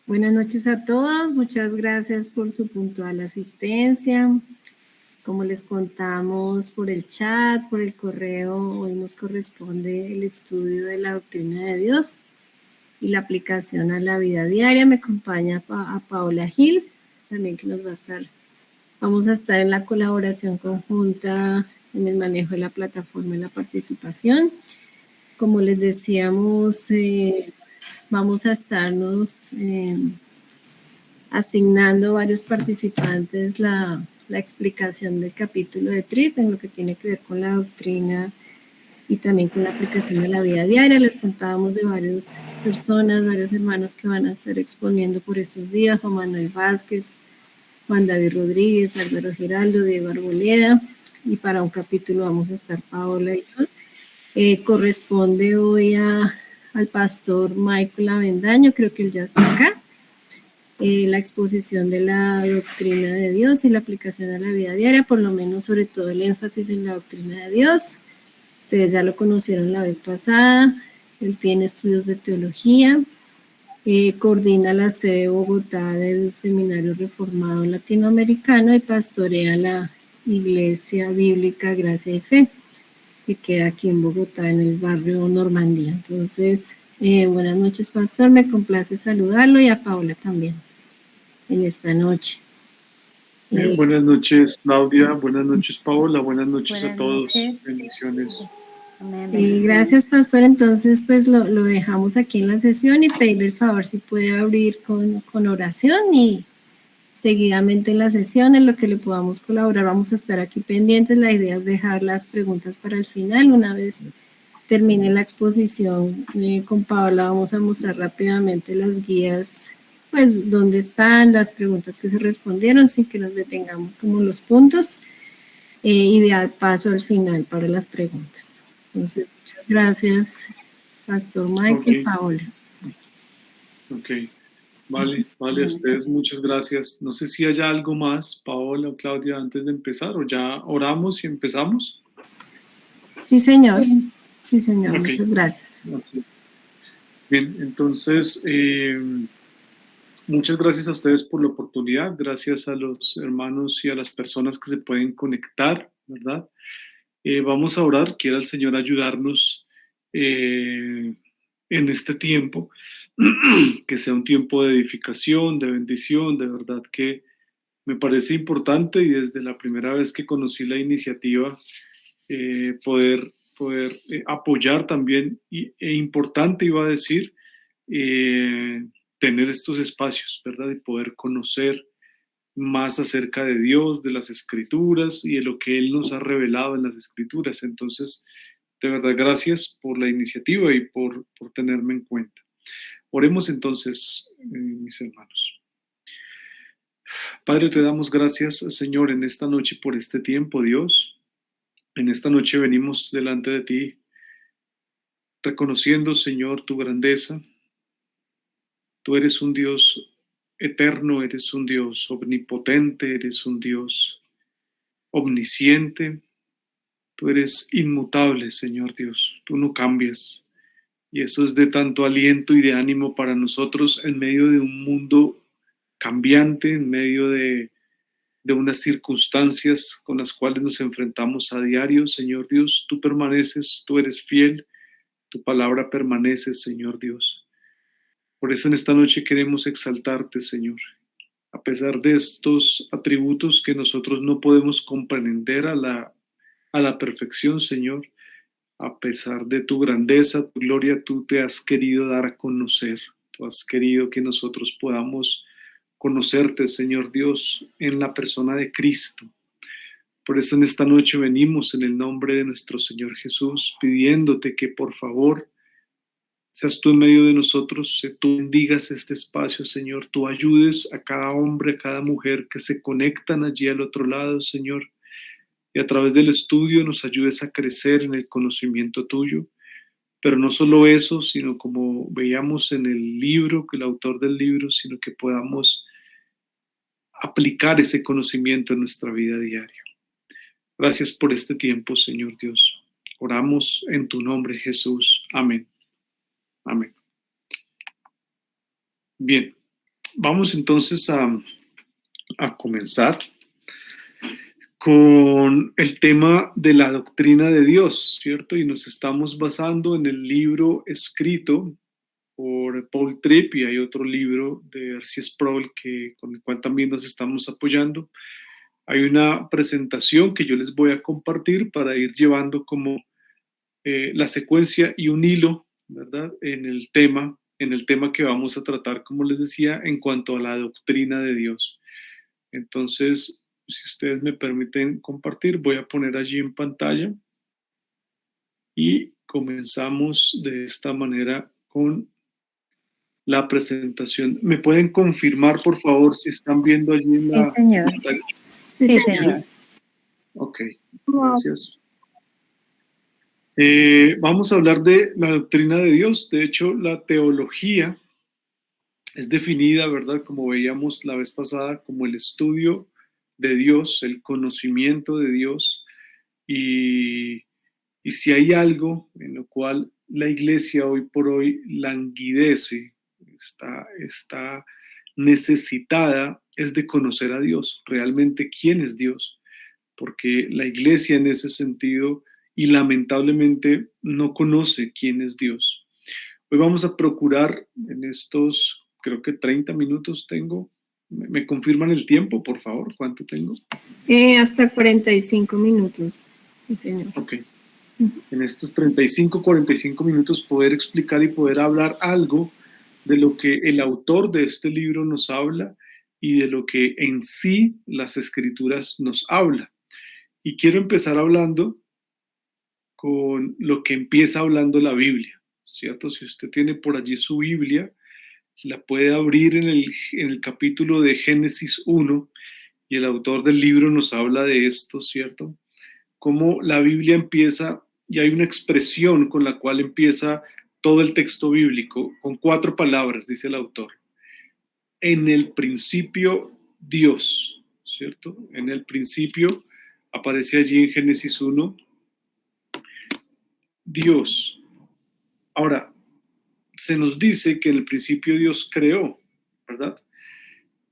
Buenas noches a todos, muchas gracias por su puntual asistencia. Como les contamos por el chat, por el correo, hoy nos corresponde el estudio de la doctrina de Dios y la aplicación a la vida diaria. Me acompaña a Paola Gil, también que nos va a estar. Vamos a estar en la colaboración conjunta en el manejo de la plataforma y la participación. Como les decíamos, vamos a estarnos asignando varios participantes la explicación del capítulo de TRIP en lo que tiene que ver con la doctrina y también con la aplicación de la vida diaria. Les contábamos de varias personas, varios hermanos que van a estar exponiendo por estos días: Juan Manuel Vázquez, Juan David Rodríguez, Álvaro Giraldo, Diego Arboleda, y para un capítulo vamos a estar Paola y yo. Corresponde hoy al pastor Michael Avendaño, creo que él ya está acá. La exposición de la doctrina de Dios y la aplicación a la vida diaria, por lo menos sobre todo el énfasis en la doctrina de Dios. Ustedes ya lo conocieron la vez pasada. Él tiene estudios de teología, coordina la sede de Bogotá del Seminario Reformado Latinoamericano y pastorea la Iglesia Bíblica Gracia y Fe, que queda aquí en Bogotá, en el barrio Normandía. Entonces, buenas noches, pastor, me complace saludarlo, y a Paola también en esta noche. Buenas noches, Claudia. Buenas noches, Paola. Buenas noches a todos. Bendiciones. Gracias, pastor. Entonces, pues lo dejamos aquí en la sesión y pedirle el favor si puede abrir con oración, y seguidamente en la sesión en lo que le podamos colaborar vamos a estar aquí pendientes. La idea es dejar las preguntas para el final. Una vez termine la exposición con Paola, vamos a mostrar rápidamente las guías, pues dónde están las preguntas que se respondieron, sin que nos detengamos como los puntos, y dar paso al final para las preguntas. Entonces, muchas gracias, Pastor Michael. Okay. Paola. Ok, vale, a ustedes muchas gracias. No sé si haya algo más, Paola o Claudia, antes de empezar, o ya oramos y empezamos. Sí, señor. Sí, señor. Okay. Muchas gracias. Okay. Bien, entonces, muchas gracias a ustedes por la oportunidad, gracias a los hermanos y a las personas que se pueden conectar, ¿verdad? Vamos a orar, quiera el Señor ayudarnos en este tiempo, que sea un tiempo de edificación, de bendición. De verdad que me parece importante, y desde la primera vez que conocí la iniciativa, poder apoyar también, e importante iba a decir, tener estos espacios, ¿verdad? Y poder conocer más acerca de Dios, de las Escrituras y de lo que Él nos ha revelado en las Escrituras. Entonces, de verdad, gracias por la iniciativa y por tenerme en cuenta. Oremos entonces, mis hermanos. Padre, te damos gracias, Señor, en esta noche por este tiempo, Dios. En esta noche venimos delante de ti, reconociendo, Señor, tu grandeza. Tú eres un Dios eterno, eres un Dios omnipotente, eres un Dios omnisciente. Tú eres inmutable, Señor Dios. Tú no cambias. Y eso es de tanto aliento y de ánimo para nosotros en medio de un mundo cambiante, en medio de unas circunstancias con las cuales nos enfrentamos a diario. Señor Dios, tú permaneces, tú eres fiel, tu palabra permanece, Señor Dios. Por eso en esta noche queremos exaltarte, Señor. A pesar de estos atributos que nosotros no podemos comprender a la perfección, Señor, a pesar de tu grandeza, tu gloria, tú te has querido dar a conocer. Tú has querido que nosotros podamos conocerte, Señor Dios, en la persona de Cristo. Por eso en esta noche venimos en el nombre de nuestro Señor Jesús, pidiéndote que por favor seas tú en medio de nosotros, que tú bendigas este espacio, Señor. Tú ayudes a cada hombre, a cada mujer que se conectan allí al otro lado, Señor. Y a través del estudio nos ayudes a crecer en el conocimiento tuyo. Pero no solo eso, sino como veíamos en el libro, que el autor del libro, sino que podamos aplicar ese conocimiento en nuestra vida diaria. Gracias por este tiempo, Señor Dios. Oramos en tu nombre, Jesús. Amén. Amén. Bien. vamos entonces a comenzar con el tema de la doctrina de Dios, ¿cierto? Y nos estamos basando en el libro escrito por Paul Tripp, y hay otro libro de R.C. Sproul con el cual también nos estamos apoyando. Hay una presentación que yo les voy a compartir para ir llevando como la secuencia y un hilo, ¿verdad? En el tema que vamos a tratar, como les decía, en cuanto a la doctrina de Dios. Entonces, si ustedes me permiten compartir, voy a poner allí en pantalla y comenzamos de esta manera con la presentación. ¿Me pueden confirmar, por favor, si están viendo allí en Sí, la señor. pantalla? Sí, señor. Ok, gracias. Vamos a hablar de la doctrina de Dios. De hecho, la teología es definida, ¿verdad? Como veíamos la vez pasada, como el estudio de Dios, el conocimiento de Dios. Y si hay algo en lo cual la iglesia hoy por hoy languidece, está necesitada, es de conocer a Dios, realmente quién es Dios, porque la iglesia en ese sentido y lamentablemente no conoce quién es Dios. Hoy vamos a procurar en estos, creo que 30 minutos tengo. ¿Me confirman el tiempo, por favor? ¿Cuánto tengo? Hasta 45 minutos, sí, señor. Ok. En estos 35, 45 minutos poder explicar y poder hablar algo de lo que el autor de este libro nos habla y de lo que en sí las escrituras nos habla. Y quiero empezar hablando con lo que empieza hablando la Biblia, ¿cierto? Si usted tiene por allí su Biblia, la puede abrir en el capítulo de Génesis 1 y el autor del libro nos habla de esto, ¿cierto? Cómo la Biblia empieza y hay una expresión con la cual empieza todo el texto bíblico, con 4 palabras, dice el autor. En el principio, Dios, ¿cierto? En el principio aparece allí en Génesis 1, Dios. Ahora, se nos dice que en el principio Dios creó, ¿verdad?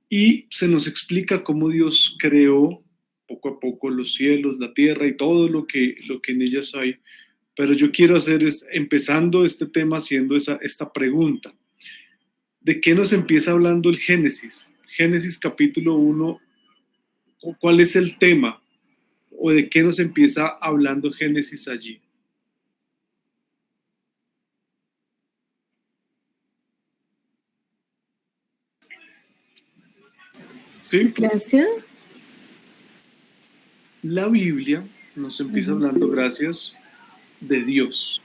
Y se nos explica cómo Dios creó poco a poco los cielos, la tierra y todo lo que en ellas hay. Pero yo quiero hacer empezando este tema haciendo esta pregunta. ¿De qué nos empieza hablando el Génesis? Génesis capítulo 1, ¿cuál es el tema? ¿O de qué nos empieza hablando Génesis allí? ¿Sí? Creación. La Biblia nos empieza hablando, gracias, de Dios.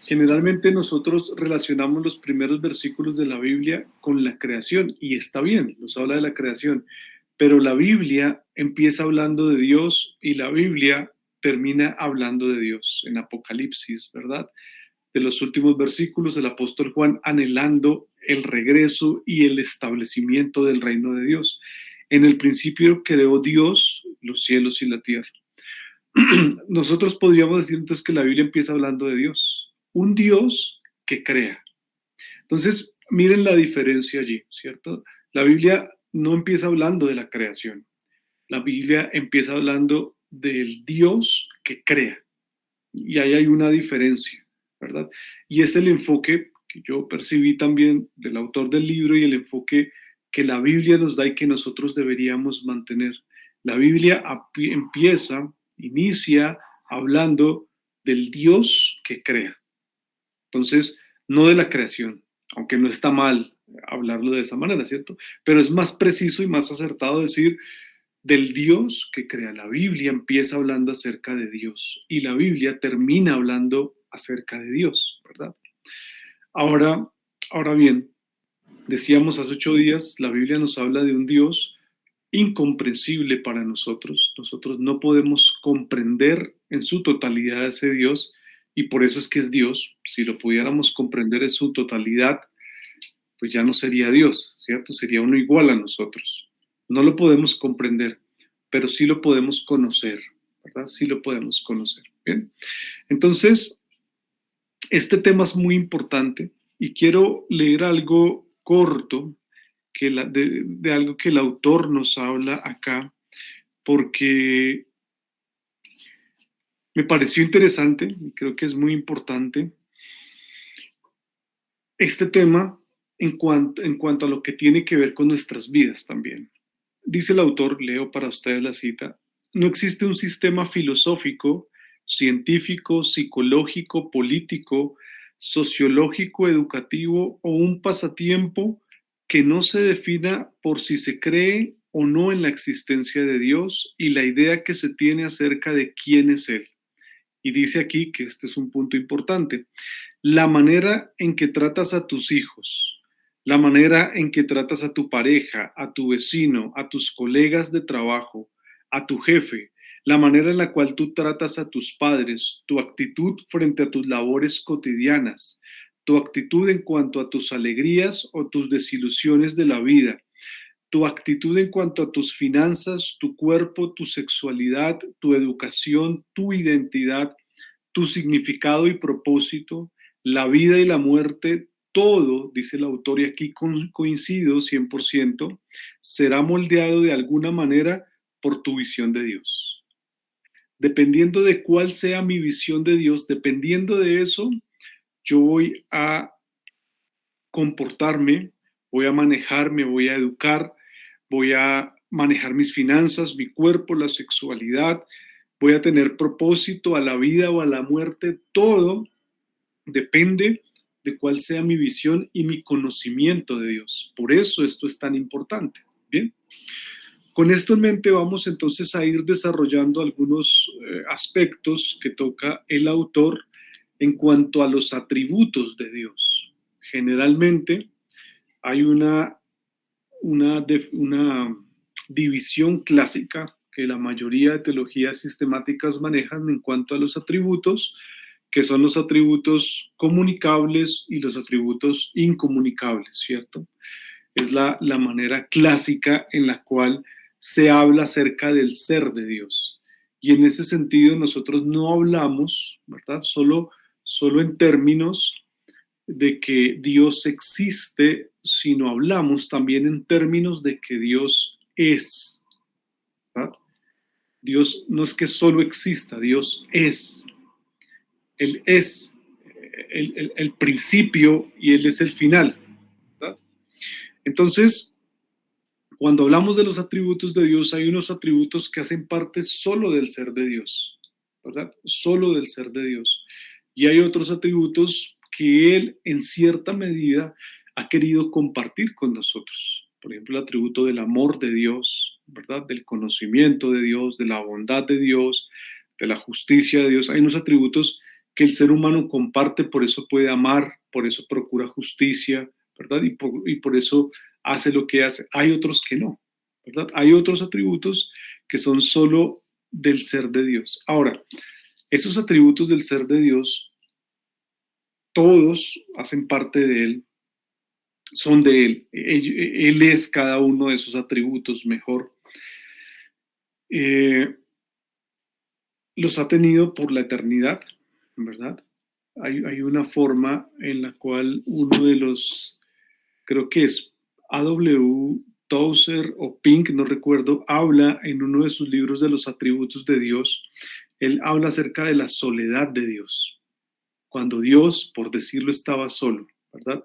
Generalmente nosotros relacionamos los primeros versículos de la Biblia con la creación, y está bien, nos habla de la creación, pero la Biblia empieza hablando de Dios y la Biblia termina hablando de Dios en Apocalipsis, ¿verdad? De los últimos versículos, el apóstol Juan anhelando el regreso y el establecimiento del reino de Dios. En el principio creó Dios los cielos y la tierra. Nosotros podríamos decir entonces que la Biblia empieza hablando de Dios, un Dios que crea. Entonces, miren la diferencia allí, ¿cierto? La Biblia no empieza hablando de la creación, la Biblia empieza hablando del Dios que crea. Y ahí hay una diferencia, ¿verdad? Y es el enfoque que yo percibí también del autor del libro y el enfoque que la Biblia nos da y que nosotros deberíamos mantener. La Biblia inicia hablando del Dios que crea. Entonces, no de la creación, aunque no está mal hablarlo de esa manera, ¿cierto? Pero es más preciso y más acertado decir del Dios que crea. La Biblia empieza hablando acerca de Dios y la Biblia termina hablando acerca de Dios, ¿verdad? Ahora bien, decíamos hace 8 días, la Biblia nos habla de un Dios incomprensible para nosotros. Nosotros no podemos comprender en su totalidad a ese Dios y por eso es que es Dios. Si lo pudiéramos comprender en su totalidad, pues ya no sería Dios, ¿cierto? Sería uno igual a nosotros. No lo podemos comprender, pero sí lo podemos conocer, ¿verdad? Sí lo podemos conocer. Bien. Entonces, este tema es muy importante y quiero leer algo corto de algo que el autor nos habla acá, porque me pareció interesante y creo que es muy importante este tema en cuanto a lo que tiene que ver con nuestras vidas también. Dice el autor, leo para ustedes la cita: no existe un sistema filosófico, científico, psicológico, político, sociológico, educativo o un pasatiempo que no se defina por si se cree o no en la existencia de Dios y la idea que se tiene acerca de quién es Él. Y dice aquí que este es un punto importante: la manera en que tratas a tus hijos, la manera en que tratas a tu pareja, a tu vecino, a tus colegas de trabajo, a tu jefe, la manera en la cual tú tratas a tus padres, tu actitud frente a tus labores cotidianas, tu actitud en cuanto a tus alegrías o tus desilusiones de la vida, tu actitud en cuanto a tus finanzas, tu cuerpo, tu sexualidad, tu educación, tu identidad, tu significado y propósito, la vida y la muerte, todo, dice el autor, y aquí coincido 100%, será moldeado de alguna manera por tu visión de Dios. Dependiendo de cuál sea mi visión de Dios, dependiendo de eso, yo voy a comportarme, voy a manejarme, voy a educar, voy a manejar mis finanzas, mi cuerpo, la sexualidad, voy a tener propósito a la vida o a la muerte. Todo depende de cuál sea mi visión y mi conocimiento de Dios. Por eso esto es tan importante. Bien, con esto en mente vamos entonces a ir desarrollando algunos aspectos que toca el autor en cuanto a los atributos de Dios. Generalmente hay una división clásica que la mayoría de teologías sistemáticas manejan en cuanto a los atributos, que son los atributos comunicables y los atributos incomunicables, ¿cierto? Es la manera clásica en la cual se habla acerca del ser de Dios. Y en ese sentido nosotros no hablamos, ¿verdad? Solo en términos de que Dios existe, sino hablamos también en términos de que Dios es, ¿verdad? Dios no es que solo exista, Dios es. Él es el principio y Él es el final, ¿verdad? Entonces, cuando hablamos de los atributos de Dios, hay unos atributos que hacen parte solo del ser de Dios, ¿verdad? Solo del ser de Dios. Y hay otros atributos que Él, en cierta medida, ha querido compartir con nosotros. Por ejemplo, el atributo del amor de Dios, ¿verdad? Del conocimiento de Dios, de la bondad de Dios, de la justicia de Dios. Hay unos atributos que el ser humano comparte, por eso puede amar, por eso procura justicia, ¿verdad? Y por eso hace lo que hace. Hay otros que no, ¿verdad? Hay otros atributos que son solo del ser de Dios. Ahora, esos atributos del ser de Dios, todos hacen parte de Él, son de Él. Él es cada uno de esos atributos mejor. Los ha tenido por la eternidad, ¿verdad? Hay una forma en la cual uno de los, creo que es A.W. Tozer o Pink, no recuerdo, habla en uno de sus libros de los atributos de Dios. Él habla acerca de la soledad de Dios. Cuando Dios, por decirlo, estaba solo, ¿verdad?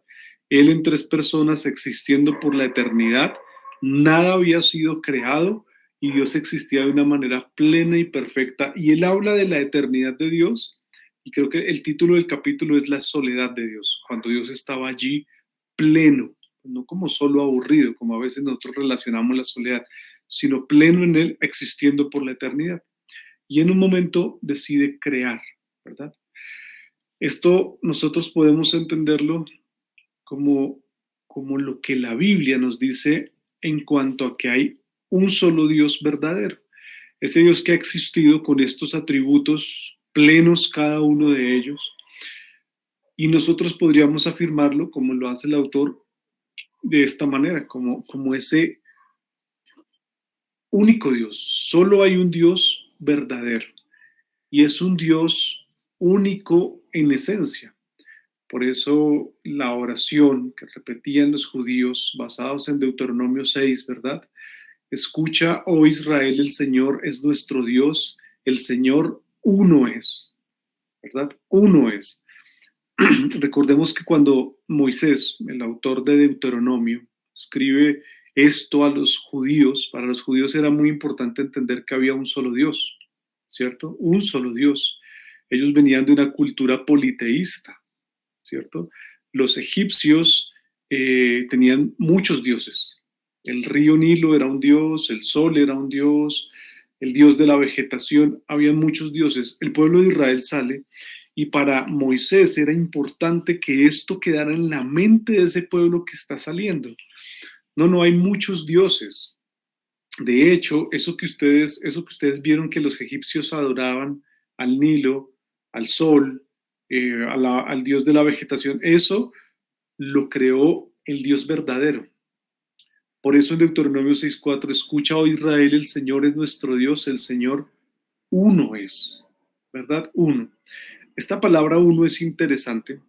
Él en tres personas existiendo por la eternidad, nada había sido creado y Dios existía de una manera plena y perfecta. Y él habla de la eternidad de Dios y creo que el título del capítulo es La soledad de Dios, cuando Dios estaba allí pleno, no como solo aburrido, como a veces nosotros relacionamos la soledad, sino pleno en Él, existiendo por la eternidad. Y en un momento decide crear, ¿verdad? Esto nosotros podemos entenderlo como lo que la Biblia nos dice en cuanto a que hay un solo Dios verdadero. Ese Dios que ha existido con estos atributos plenos, cada uno de ellos. Y nosotros podríamos afirmarlo, como lo hace el autor, de esta manera, como ese único Dios. Solo hay un Dios verdadero y es un Dios único en esencia. Por eso la oración que repetían los judíos, basados en Deuteronomio 6, ¿verdad? Escucha, oh Israel, el Señor es nuestro Dios, el Señor uno es, ¿verdad? Uno es. Recordemos que cuando Moisés, el autor de Deuteronomio, escribe esto a los judíos, para los judíos era muy importante entender que había un solo Dios, ¿cierto? Un solo Dios. Ellos venían de una cultura politeísta, ¿cierto? Los egipcios tenían muchos dioses. El río Nilo era un dios, el sol era un dios, el dios de la vegetación, había muchos dioses. El pueblo de Israel sale y para Moisés era importante que esto quedara en la mente de ese pueblo que está saliendo. No, no hay muchos dioses. De hecho, eso que ustedes vieron que los egipcios adoraban al Nilo, al sol, al dios de la vegetación, eso lo creó el Dios verdadero. Por eso en Deuteronomio 6:4, escucha, oh Israel, el Señor es nuestro Dios, el Señor uno es, ¿verdad? Uno. Esta palabra uno es interesante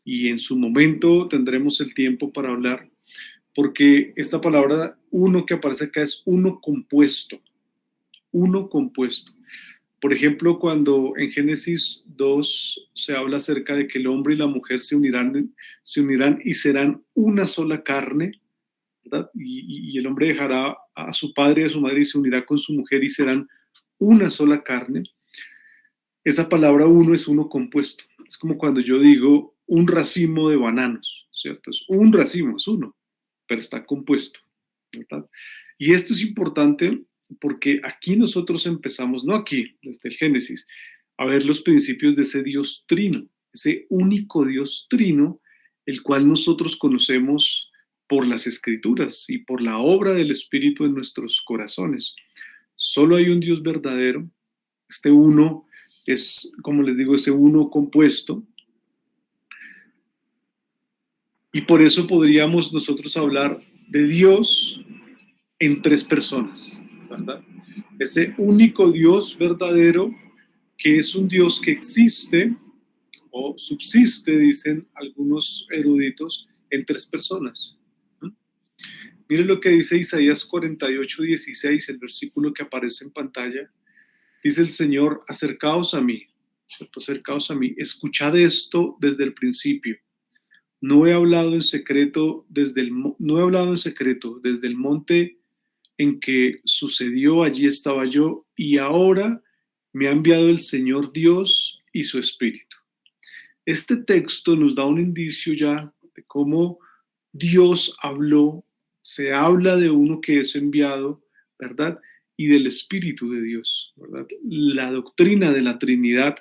y en su momento tendremos el tiempo para hablar, porque esta palabra uno que aparece acá es uno compuesto, uno compuesto. Por ejemplo, cuando en Génesis 2 se habla acerca de que el hombre y la mujer se unirán y serán una sola carne, ¿verdad? Y el hombre dejará a su padre y a su madre y se unirá con su mujer y serán una sola carne. Esa palabra uno es uno compuesto. Es como cuando yo digo un racimo de bananos, ¿cierto? Es un racimo, es uno, pero está compuesto, ¿verdad? Y esto es importante porque aquí nosotros empezamos, no aquí, desde el Génesis, a ver los principios de ese Dios trino, ese único Dios trino, el cual nosotros conocemos por las Escrituras y por la obra del Espíritu en nuestros corazones. Solo hay un Dios verdadero, este uno es, como les digo, ese uno compuesto, y por eso podríamos nosotros hablar de Dios en tres personas, ¿verdad? Ese único Dios verdadero, que es un Dios que existe o subsiste, dicen algunos eruditos, en tres personas. Miren lo que dice Isaías 48:16, el versículo que aparece en pantalla. Dice el Señor, acercaos a mí, ¿cierto? Acercaos a mí, escuchad esto desde el principio. No he hablado en secreto no he hablado en secreto desde el monte en que sucedió, allí estaba yo, y ahora me ha enviado el Señor Dios y su Espíritu. Este texto nos da un indicio ya de cómo Dios habló, se habla de uno que es enviado, ¿verdad? Y del Espíritu de Dios, ¿verdad? La doctrina de la Trinidad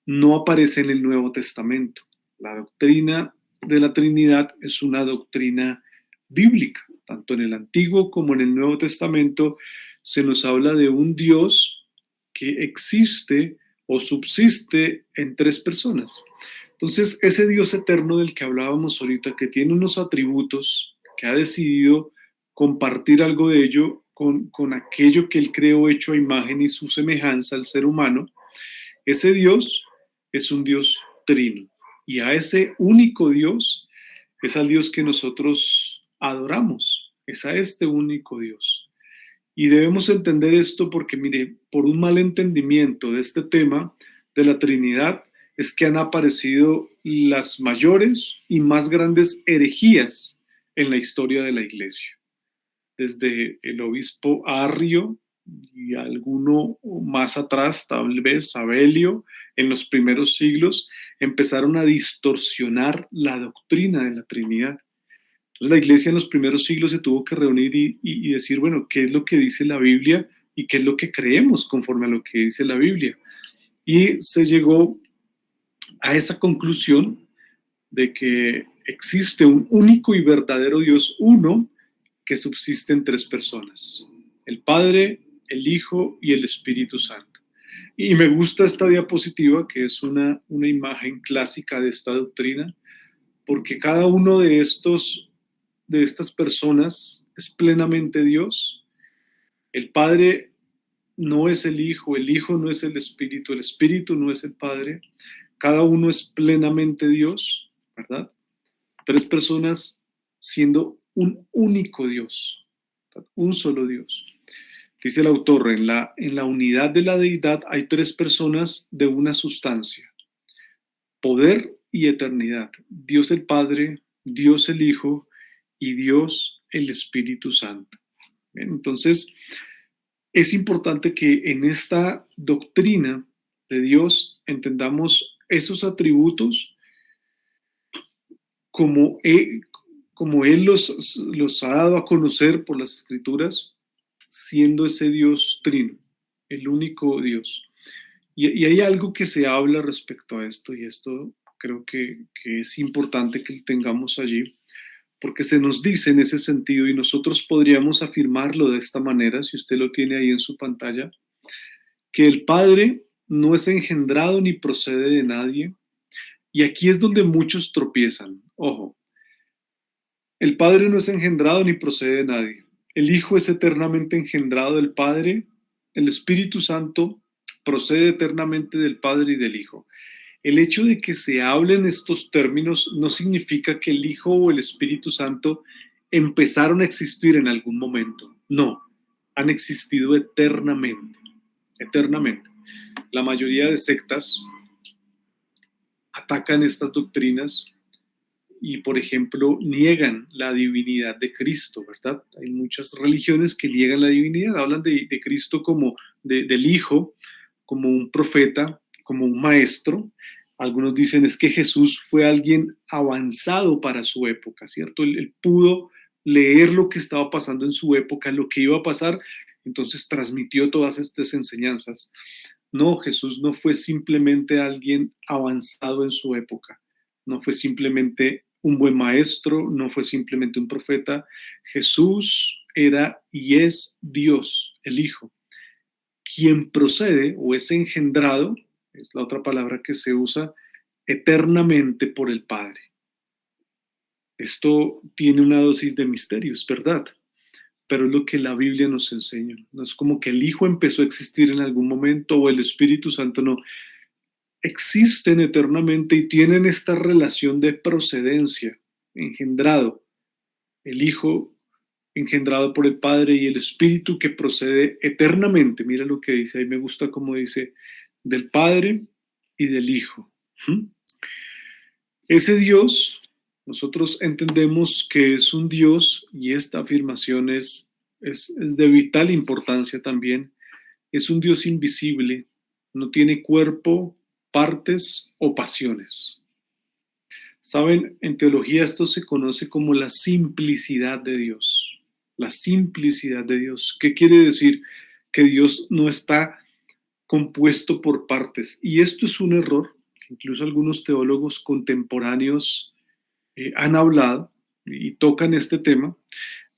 no aparece en el Nuevo Testamento. La doctrina de la Trinidad es una doctrina bíblica, tanto en el Antiguo como en el Nuevo Testamento se nos habla de un Dios que existe o subsiste en tres personas. Entonces, ese Dios eterno del que hablábamos ahorita, que tiene unos atributos, que ha decidido compartir algo de ello con aquello que él creó hecho a imagen y su semejanza al ser humano, ese Dios es un Dios trino. Y a ese único Dios es al Dios que nosotros adoramos, es a este único Dios. Y debemos entender esto porque, mire, por un mal entendimiento de este tema de la Trinidad, es que han aparecido las mayores y más grandes herejías en la historia de la Iglesia. Desde el obispo Arrio y alguno más atrás, tal vez Sabelio, en los primeros siglos, empezaron a distorsionar la doctrina de la Trinidad. Entonces la iglesia en los primeros siglos se tuvo que reunir y decir, bueno, ¿qué es lo que dice la Biblia y qué es lo que creemos conforme a lo que dice la Biblia? Y se llegó a esa conclusión de que existe un único y verdadero Dios, uno, que subsiste en tres personas, el Padre, el Hijo y el Espíritu Santo. Y me gusta esta diapositiva, que es una imagen clásica de esta doctrina, porque cada uno de estas personas es plenamente Dios. El Padre no es el Hijo no es el Espíritu no es el Padre. Cada uno es plenamente Dios. ¿verdad? 3 personas siendo un único Dios, un solo Dios. Dice el autor, en la unidad de la deidad hay 3 personas de una sustancia, poder y eternidad. Dios el Padre, Dios el Hijo y Dios el Espíritu Santo. Bien, entonces, es importante que en esta doctrina de Dios entendamos esos atributos como Él los ha dado a conocer por las Escrituras, siendo ese Dios trino, el único Dios. Y hay algo que se habla respecto a esto, y esto creo que es importante que lo tengamos allí, porque se nos dice en ese sentido, y nosotros podríamos afirmarlo de esta manera, si usted lo tiene ahí en su pantalla, que el Padre no es engendrado ni procede de nadie, y aquí es donde muchos tropiezan. Ojo, el Padre no es engendrado ni procede de nadie. El Hijo es eternamente engendrado del Padre. El Espíritu Santo procede eternamente del Padre y del Hijo. El hecho de que se hablen estos términos no significa que el Hijo o el Espíritu Santo empezaron a existir en algún momento. No, han existido eternamente. Eternamente. La mayoría de sectas atacan estas doctrinas y, por ejemplo, niegan la divinidad de Cristo, ¿verdad? Hay muchas religiones que niegan la divinidad, hablan de Cristo como del Hijo, como un profeta, como un maestro. Algunos dicen es que Jesús fue alguien avanzado para su época, ¿cierto? Él pudo leer lo que estaba pasando en su época, lo que iba a pasar, entonces transmitió todas estas enseñanzas. No, Jesús no fue simplemente alguien avanzado en su época, no fue simplemente un buen maestro, no fue simplemente un profeta. Jesús era y es Dios, el Hijo, quien procede o es engendrado, es la otra palabra que se usa, eternamente por el Padre. Esto tiene una dosis de misterio, es verdad, pero es lo que la Biblia nos enseña. No es como que el Hijo empezó a existir en algún momento o el Espíritu Santo, no. Existen eternamente y tienen esta relación de procedencia, engendrado. El Hijo engendrado por el Padre y el Espíritu que procede eternamente. Mira lo que dice, ahí me gusta como dice, del Padre y del Hijo. ¿Mm? Ese Dios, nosotros entendemos que es un Dios y esta afirmación es de vital importancia también. Es un Dios invisible, no tiene cuerpo, partes o pasiones. Saben, en teología esto se conoce como la simplicidad de Dios. La simplicidad de Dios. ¿Qué quiere decir? Que Dios no está compuesto por partes. Y esto es un error que incluso algunos teólogos contemporáneos han hablado y tocan este tema,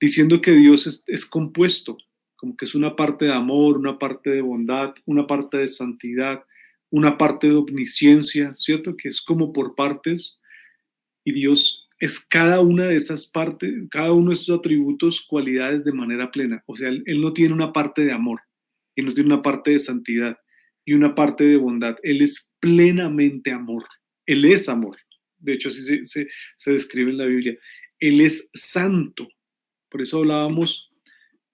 diciendo que Dios es compuesto, como que es una parte de amor, una parte de bondad, una parte de santidad, una parte de omnisciencia, ¿cierto? Que es como por partes y Dios es cada una de esas partes, cada uno de esos atributos, cualidades de manera plena. O sea, él no tiene una parte de amor, Él no tiene una parte de santidad y una parte de bondad. Él es plenamente amor. Él es amor. De hecho, así se describe en la Biblia. Él es santo. Por eso hablábamos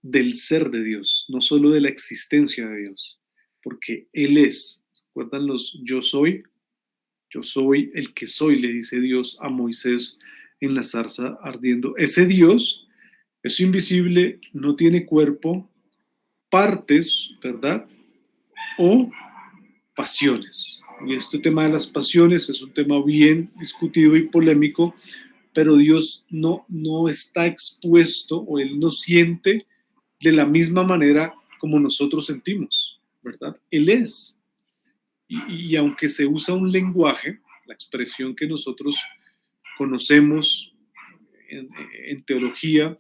del ser de Dios, no solo de la existencia de Dios, porque Él es. ¿Se acuerdan los yo soy? Yo soy el que soy, le dice Dios a Moisés en la zarza ardiendo. Ese Dios es invisible, no tiene cuerpo, partes, ¿verdad? O pasiones. Y este tema de las pasiones es un tema bien discutido y polémico, pero Dios no está expuesto o Él no siente de la misma manera como nosotros sentimos, ¿verdad? Él es. Y aunque se usa un lenguaje, la expresión que nosotros conocemos en teología,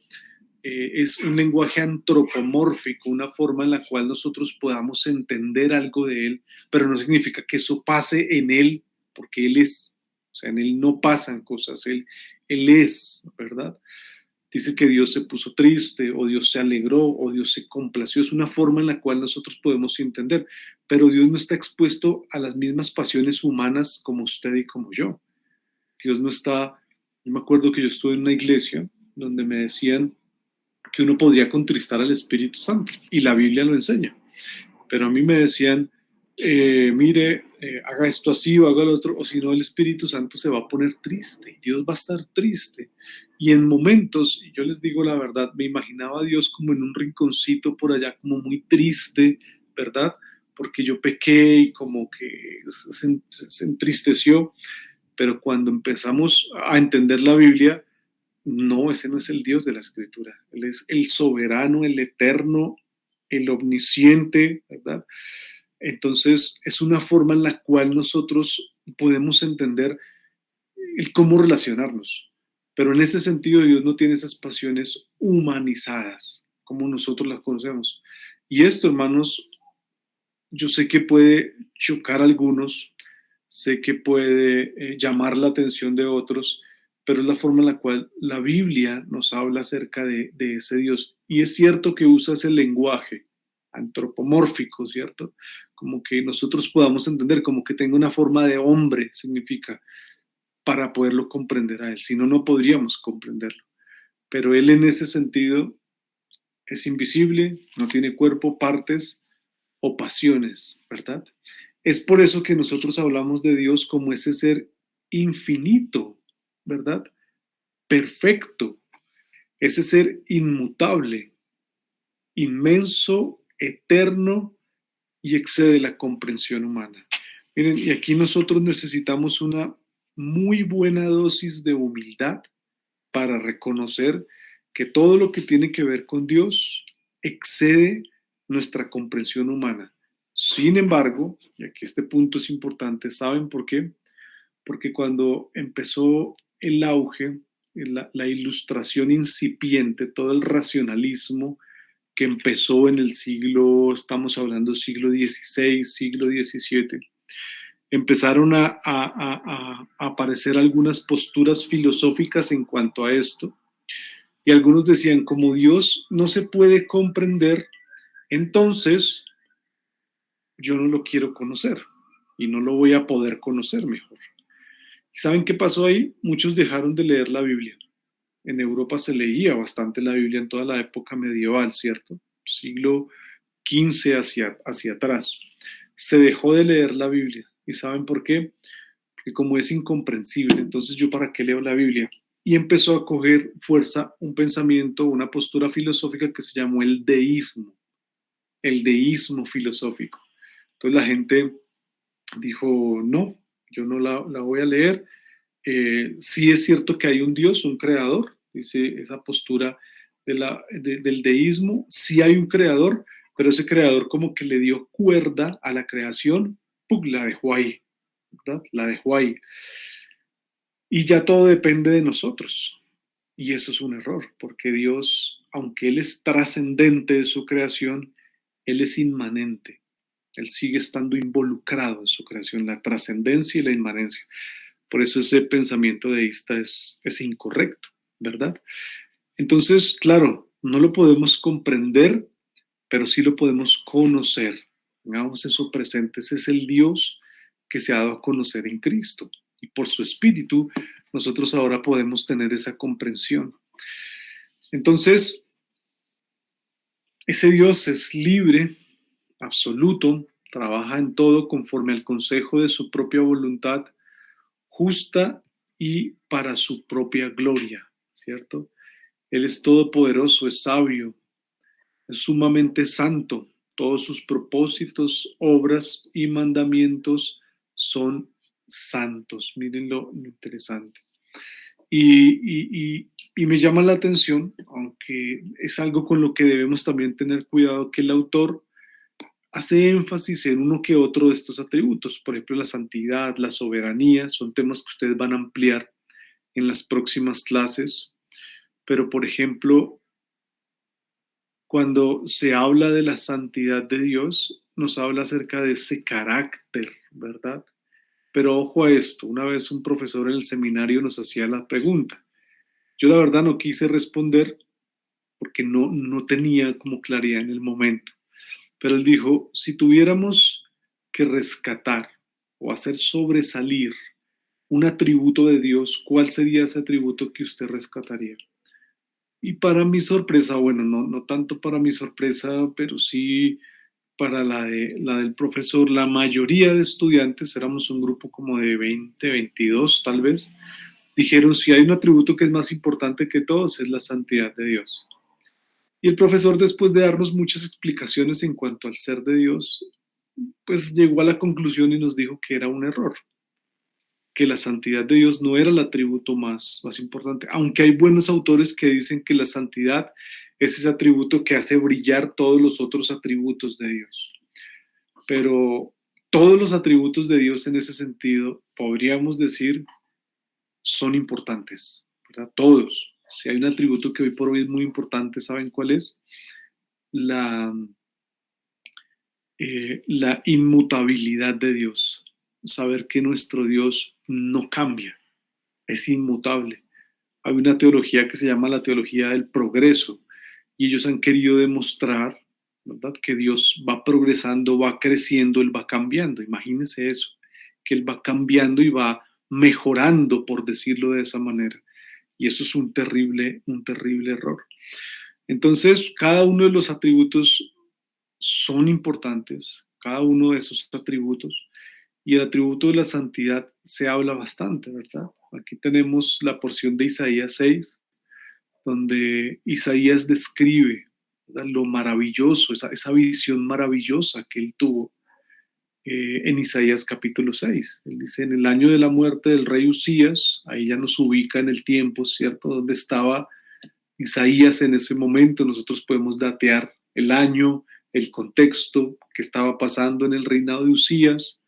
es un lenguaje antropomórfico, una forma en la cual nosotros podamos entender algo de Él, pero no significa que eso pase en Él, porque Él es, o sea, en Él no pasan cosas, Él es, ¿verdad? Dice que Dios se puso triste, o Dios se alegró, o Dios se complació. Es una forma en la cual nosotros podemos entender, pero Dios no está expuesto a las mismas pasiones humanas como usted y como yo. Dios no está, yo me acuerdo que yo estuve en una iglesia donde me decían que uno podría contristar al Espíritu Santo, y la Biblia lo enseña, pero a mí me decían, mire, haga esto así o haga lo otro, o si no el Espíritu Santo se va a poner triste, Dios va a estar triste. Y en momentos, y yo les digo la verdad, me imaginaba a Dios como en un rinconcito por allá, como muy triste, ¿verdad? Porque yo pequé y como que se entristeció, pero cuando empezamos a entender la Biblia, no, ese no es el Dios de la Escritura. Él es el soberano, el eterno, el omnisciente, ¿verdad? Entonces, es una forma en la cual nosotros podemos entender el cómo relacionarnos. Pero en ese sentido, Dios no tiene esas pasiones humanizadas como nosotros las conocemos. Y esto, hermanos, yo sé que puede chocar a algunos, sé que puede llamar la atención de otros, pero es la forma en la cual la Biblia nos habla acerca de ese Dios. Y es cierto que usa ese lenguaje antropomórfico, ¿cierto? Como que nosotros podamos entender, como que tenga una forma de hombre, significa, para poderlo comprender a Él. Si no, no podríamos comprenderlo. Pero Él en ese sentido es invisible, no tiene cuerpo, partes o pasiones, ¿verdad? Es por eso que nosotros hablamos de Dios como ese ser infinito, ¿verdad? Perfecto, ese ser inmutable, inmenso, eterno y excede la comprensión humana. Miren, y aquí nosotros necesitamos una muy buena dosis de humildad para reconocer que todo lo que tiene que ver con Dios excede nuestra comprensión humana. Sin embargo, y aquí este punto es importante, ¿saben por qué? Porque cuando empezó el auge, la ilustración incipiente, todo el racionalismo que empezó en el siglo, estamos hablando siglo XVI, siglo XVII, empezaron a aparecer algunas posturas filosóficas en cuanto a esto, y algunos decían, como Dios no se puede comprender, entonces yo no lo quiero conocer y no lo voy a poder conocer mejor. ¿Y saben qué pasó ahí? Muchos dejaron de leer la Biblia. En Europa se leía bastante la Biblia en toda la época medieval, ¿cierto? Siglo XV hacia atrás. Se dejó de leer la Biblia. ¿Y saben por qué? Porque como es incomprensible, entonces yo para qué leo la Biblia. Y empezó a coger fuerza un pensamiento, una postura filosófica que se llamó el deísmo filosófico. Entonces la gente dijo, no, yo no la voy a leer. Sí es cierto que hay un Dios, un creador, dice esa postura del deísmo, sí hay un creador, pero ese creador como que le dio cuerda a la creación, ¡pum!, la dejó ahí, ¿verdad? La dejó ahí. Y ya todo depende de nosotros. Y eso es un error, porque Dios, aunque Él es trascendente de su creación, Él es inmanente. Él sigue estando involucrado en su creación, la trascendencia y la inmanencia. Por eso ese pensamiento deísta es incorrecto, ¿verdad? Entonces, claro, no lo podemos comprender, pero sí lo podemos conocer. Tengamos eso presente. Ese es el Dios que se ha dado a conocer en Cristo. Y por su Espíritu, nosotros ahora podemos tener esa comprensión. Entonces, ese Dios es libre, absoluto, trabaja en todo conforme al consejo de su propia voluntad, justa y para su propia gloria, ¿cierto? Él es todopoderoso, es sabio, es sumamente santo. Todos sus propósitos, obras y mandamientos son santos. Miren lo interesante. Y me llama la atención, aunque es algo con lo que debemos también tener cuidado, que el autor hace énfasis en uno que otro de estos atributos. Por ejemplo, la santidad, la soberanía, son temas que ustedes van a ampliar en las próximas clases. Pero, por ejemplo, cuando se habla de la santidad de Dios, nos habla acerca de ese carácter, ¿verdad? Pero ojo a esto, una vez un profesor en el seminario nos hacía la pregunta. Yo la verdad no quise responder porque no tenía como claridad en el momento. Pero él dijo, si tuviéramos que rescatar o hacer sobresalir un atributo de Dios, ¿cuál sería ese atributo que usted rescataría? Y para mi sorpresa, bueno, no tanto para mi sorpresa, pero sí para la del profesor, la mayoría de estudiantes, éramos un grupo como de 20, 22 tal vez, dijeron, si hay un atributo que es más importante que todos, es la santidad de Dios. Y el profesor, después de darnos muchas explicaciones en cuanto al ser de Dios, pues llegó a la conclusión y nos dijo que era un error, que la santidad de Dios no era el atributo más importante, aunque hay buenos autores que dicen que la santidad es ese atributo que hace brillar todos los otros atributos de Dios. Pero todos los atributos de Dios en ese sentido, podríamos decir, son importantes, ¿verdad? Todos. Si hay un atributo que hoy por hoy es muy importante, ¿saben cuál es? La inmutabilidad de Dios. Saber que nuestro Dios no cambia, es inmutable. Hay una teología que se llama la teología del progreso y ellos han querido demostrar, ¿verdad?, que Dios va progresando, va creciendo, Él va cambiando. Imagínense eso, que Él va cambiando y va mejorando, por decirlo de esa manera. Y eso es un terrible error. Entonces, cada uno de los atributos son importantes, cada uno de esos atributos, y el atributo de la santidad se habla bastante, ¿verdad? Aquí tenemos la porción de Isaías 6, donde Isaías describe, ¿verdad?, lo maravilloso, esa visión maravillosa que él tuvo en Isaías capítulo 6. Él dice, en el año de la muerte del rey Usías, ahí ya nos ubica en el tiempo, ¿cierto?, donde estaba Isaías en ese momento. Nosotros podemos datear el año, el contexto que estaba pasando en el reinado de Usías,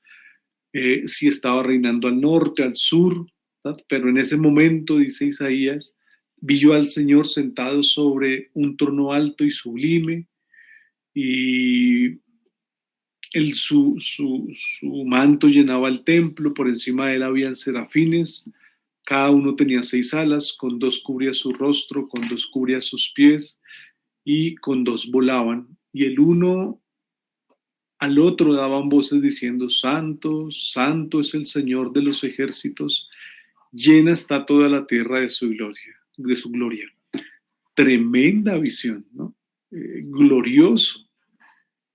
si estaba reinando al norte, al sur, ¿verdad? Pero en ese momento, dice Isaías, vi yo al Señor sentado sobre un trono alto y sublime, y su manto llenaba el templo, por encima de él habían serafines, cada uno tenía 6 alas, con 2 cubría su rostro, con 2 cubría sus pies, y con 2 volaban, y el uno al otro daban voces diciendo, Santo, Santo es el Señor de los ejércitos, llena está toda la tierra de su gloria. Tremenda visión, ¿no? Glorioso.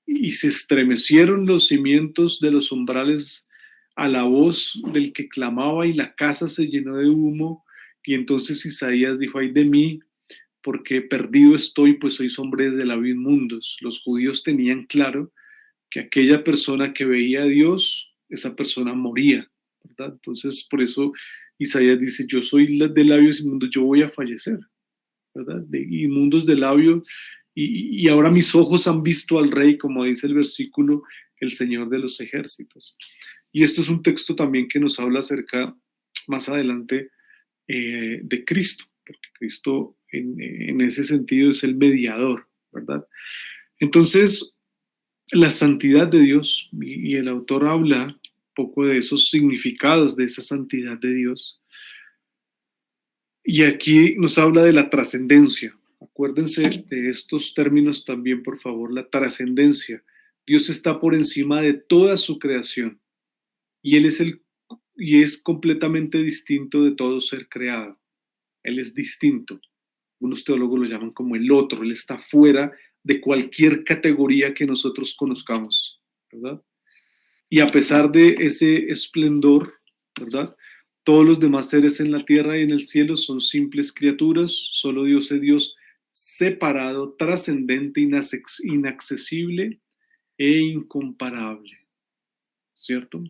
Y se estremecieron los cimientos de los umbrales a la voz del que clamaba, y la casa se llenó de humo. Y entonces Isaías dijo, ay de mí, porque perdido estoy, pues sois hombres de labios inmundos. Los judíos tenían claro que aquella persona que veía a Dios, esa persona moría, ¿verdad? Entonces, por eso Isaías dice, yo soy de labios inmundos, yo voy a fallecer, ¿verdad? De inmundos de labios, y ahora mis ojos han visto al Rey, como dice el versículo, el Señor de los ejércitos. Y esto es un texto también que nos habla acerca, más adelante, de Cristo, porque Cristo en ese sentido es el mediador, ¿verdad? Entonces, la santidad de Dios, y el autor habla un poco de esos significados de esa santidad de Dios, y aquí nos habla de la trascendencia. Acuérdense de estos términos también, por favor, la trascendencia. Dios está por encima de toda su creación, y Él es completamente distinto de todo ser creado. Él es distinto. Algunos teólogos lo llaman como el otro. Él está fuera de cualquier categoría que nosotros conozcamos, ¿verdad? Y a pesar de ese esplendor, ¿verdad?, todos los demás seres en la tierra y en el cielo son simples criaturas. Solo Dios es Dios separado, trascendente, inaccesible e incomparable, ¿cierto?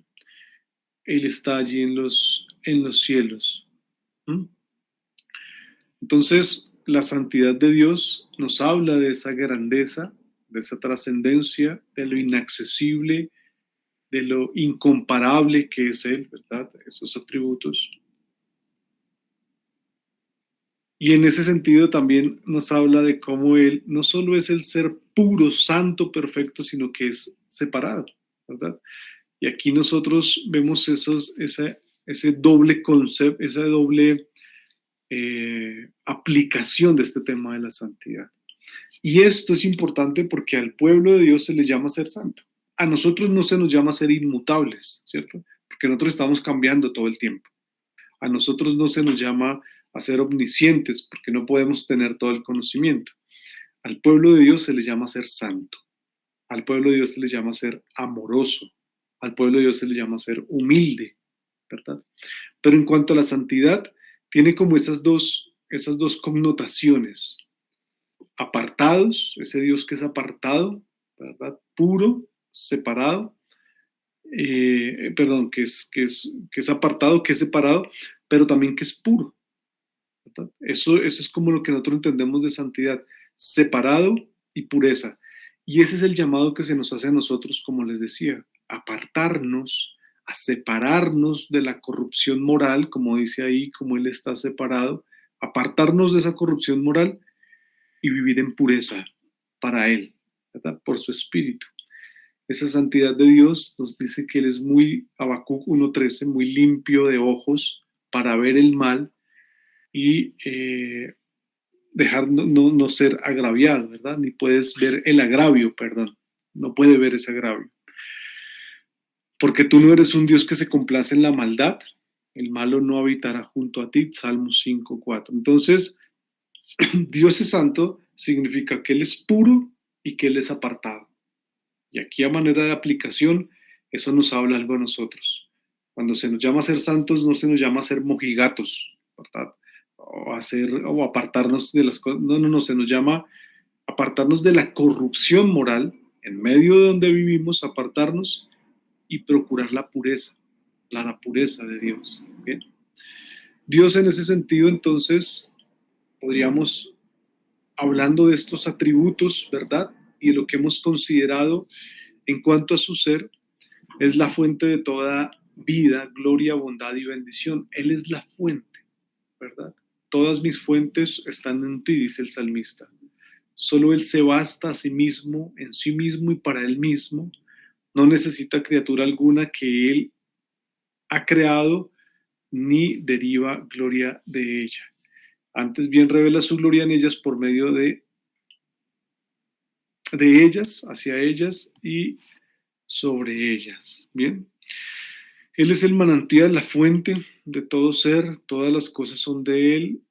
Él está allí en los cielos. ¿Mm? Entonces, la santidad de Dios nos habla de esa grandeza, de esa trascendencia, de lo inaccesible, de lo incomparable que es Él, ¿verdad? Esos atributos. Y en ese sentido también nos habla de cómo Él no solo es el ser puro, santo, perfecto, sino que es separado, ¿verdad? Y aquí nosotros vemos ese doble concepto, esa doble aplicación de este tema de la santidad. Y esto es importante porque al pueblo de Dios se le llama ser santo. A nosotros no se nos llama ser inmutables, ¿cierto? Porque nosotros estamos cambiando todo el tiempo. A nosotros no se nos llama a ser omniscientes porque no podemos tener todo el conocimiento. Al pueblo de Dios se le llama ser santo. Al pueblo de Dios se le llama ser amoroso. Al pueblo de Dios se le llama ser humilde, ¿verdad? Pero en cuanto a la santidad, tiene como esas dos connotaciones. Apartados, ese Dios que es apartado, ¿verdad? Puro, separado, perdón, que es apartado, que es separado, pero también que es puro, ¿verdad? Eso es como lo que nosotros entendemos de santidad, separado y pureza. Y ese es el llamado que se nos hace a nosotros, como les decía, apartarnos, a separarnos de la corrupción moral, como dice ahí, como Él está separado, apartarnos de esa corrupción moral y vivir en pureza para Él, ¿verdad? Por su Espíritu. Esa santidad de Dios nos dice que Él es muy, Habacuc 1:13, muy limpio de ojos para ver el mal y dejar no ser agraviado, ¿verdad? Ni puedes ver el agravio, perdón. No puede ver ese agravio. Porque tú no eres un Dios que se complace en la maldad. El malo no habitará junto a ti, Salmos 5:4. Entonces, Dios es santo significa que Él es puro y que Él es apartado. Y aquí a manera de aplicación, eso nos habla algo a nosotros. Cuando se nos llama a ser santos, no se nos llama a ser mojigatos, ¿verdad? O apartarnos de las cosas. No, no, no, se nos llama apartarnos de la corrupción moral, en medio de donde vivimos, apartarnos y procurar la pureza de Dios. ¿Bien? Dios en ese sentido, entonces, podríamos, hablando de estos atributos, ¿verdad? Y de lo que hemos considerado en cuanto a su ser, es la fuente de toda vida, gloria, bondad y bendición. Él es la fuente, ¿verdad? Todas mis fuentes están en ti, dice el salmista. Solo Él se basta a sí mismo, en sí mismo y para Él mismo. No necesita criatura alguna que Él ha creado ni deriva gloria de ella. Antes bien revela su gloria en ellas por medio de ellas, hacia ellas y sobre ellas. Bien. Él es el manantial, la fuente de todo ser, todas las cosas son de Él,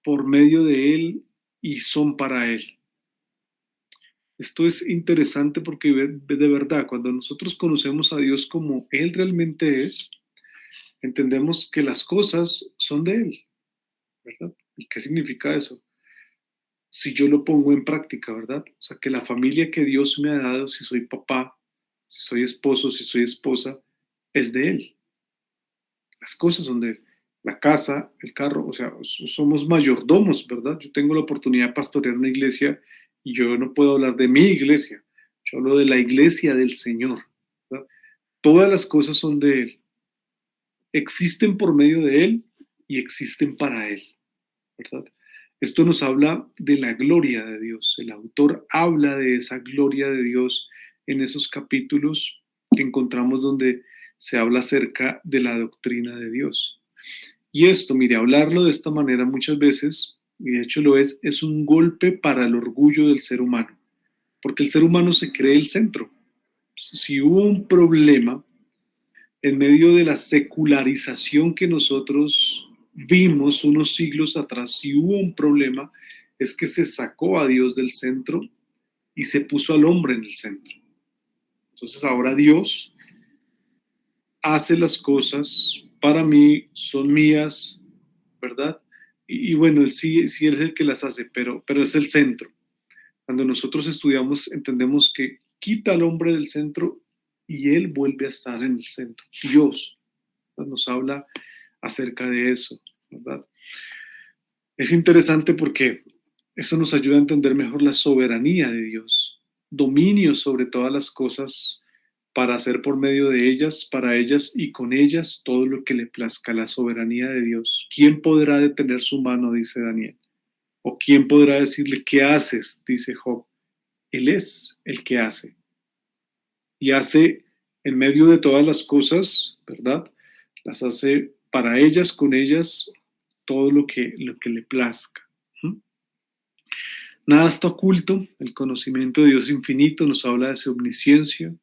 por medio de Él y son para Él. Esto es interesante porque de verdad, cuando nosotros conocemos a Dios como Él realmente es, entendemos que las cosas son de Él, ¿verdad? ¿Y qué significa eso? Si yo lo pongo en práctica, ¿verdad? O sea, que la familia que Dios me ha dado, si soy papá, si soy esposo, si soy esposa, es de Él. Las cosas son de Él. La casa, el carro, o sea, somos mayordomos, ¿verdad? Yo tengo la oportunidad de pastorear una iglesia y yo no puedo hablar de mi iglesia, yo hablo de la iglesia del Señor, ¿verdad? Todas las cosas son de Él, existen por medio de Él y existen para Él, ¿verdad? Esto nos habla de la gloria de Dios. El autor habla de esa gloria de Dios en esos capítulos que encontramos donde se habla acerca de la doctrina de Dios. Y esto, mire, hablarlo de esta manera muchas veces, y de hecho lo es un golpe para el orgullo del ser humano, porque el ser humano se cree el centro. Si hubo un problema en medio de la secularización que nosotros vimos unos siglos atrás, si hubo un problema, es que se sacó a Dios del centro y se puso al hombre en el centro. Entonces ahora Dios hace las cosas para mí, son mías, ¿verdad? Y bueno, Él sí Él es el que las hace, pero es el centro. Cuando nosotros estudiamos, entendemos que quita al hombre del centro y Él vuelve a estar en el centro. Dios, ¿verdad? Nos habla acerca de eso, ¿verdad? Es interesante porque eso nos ayuda a entender mejor la soberanía de Dios, dominio sobre todas las cosas para hacer por medio de ellas, para ellas y con ellas todo lo que le plazca, la soberanía de Dios. ¿Quién podrá detener su mano? Dice Daniel. ¿O quién podrá decirle qué haces? Dice Job. Él es el que hace. Y hace en medio de todas las cosas, ¿verdad? Las hace para ellas, con ellas, todo lo que le plazca. ¿Mm? Nada está oculto, el conocimiento de Dios infinito nos habla de su omnisciencia,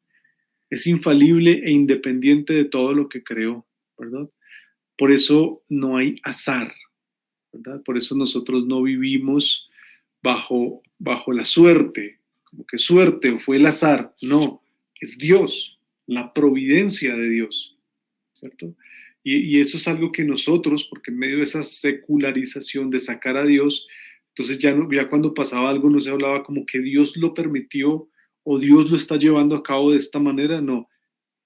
es infalible e independiente de todo lo que creó, ¿verdad? Por eso no hay azar, ¿verdad? Por eso nosotros no vivimos bajo la suerte, como que suerte o fue el azar. No, es Dios, la providencia de Dios, ¿cierto? Y eso es algo que nosotros, porque en medio de esa secularización de sacar a Dios, entonces ya, no, ya cuando pasaba algo no se hablaba como que Dios lo permitió o Dios lo está llevando a cabo de esta manera, no,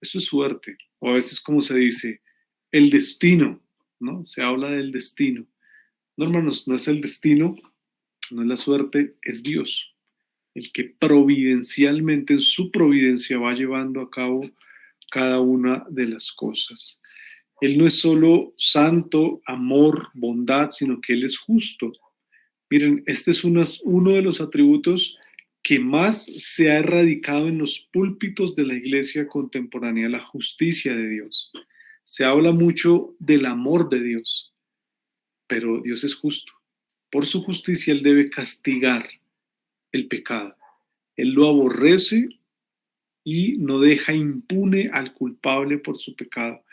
eso es suerte, o a veces como se dice, el destino, ¿no? Se habla del destino. No, hermanos, no es el destino, no es la suerte, es Dios, el que providencialmente en su providencia va llevando a cabo cada una de las cosas. Él no es solo santo, amor, bondad, sino que Él es justo. Miren, este es uno de los atributos que más se ha erradicado en los púlpitos de la iglesia contemporánea, la justicia de Dios. Se habla mucho del amor de Dios, pero Dios es justo. Por su justicia Él debe castigar el pecado. Él lo aborrece y no deja impune al culpable por su pecado.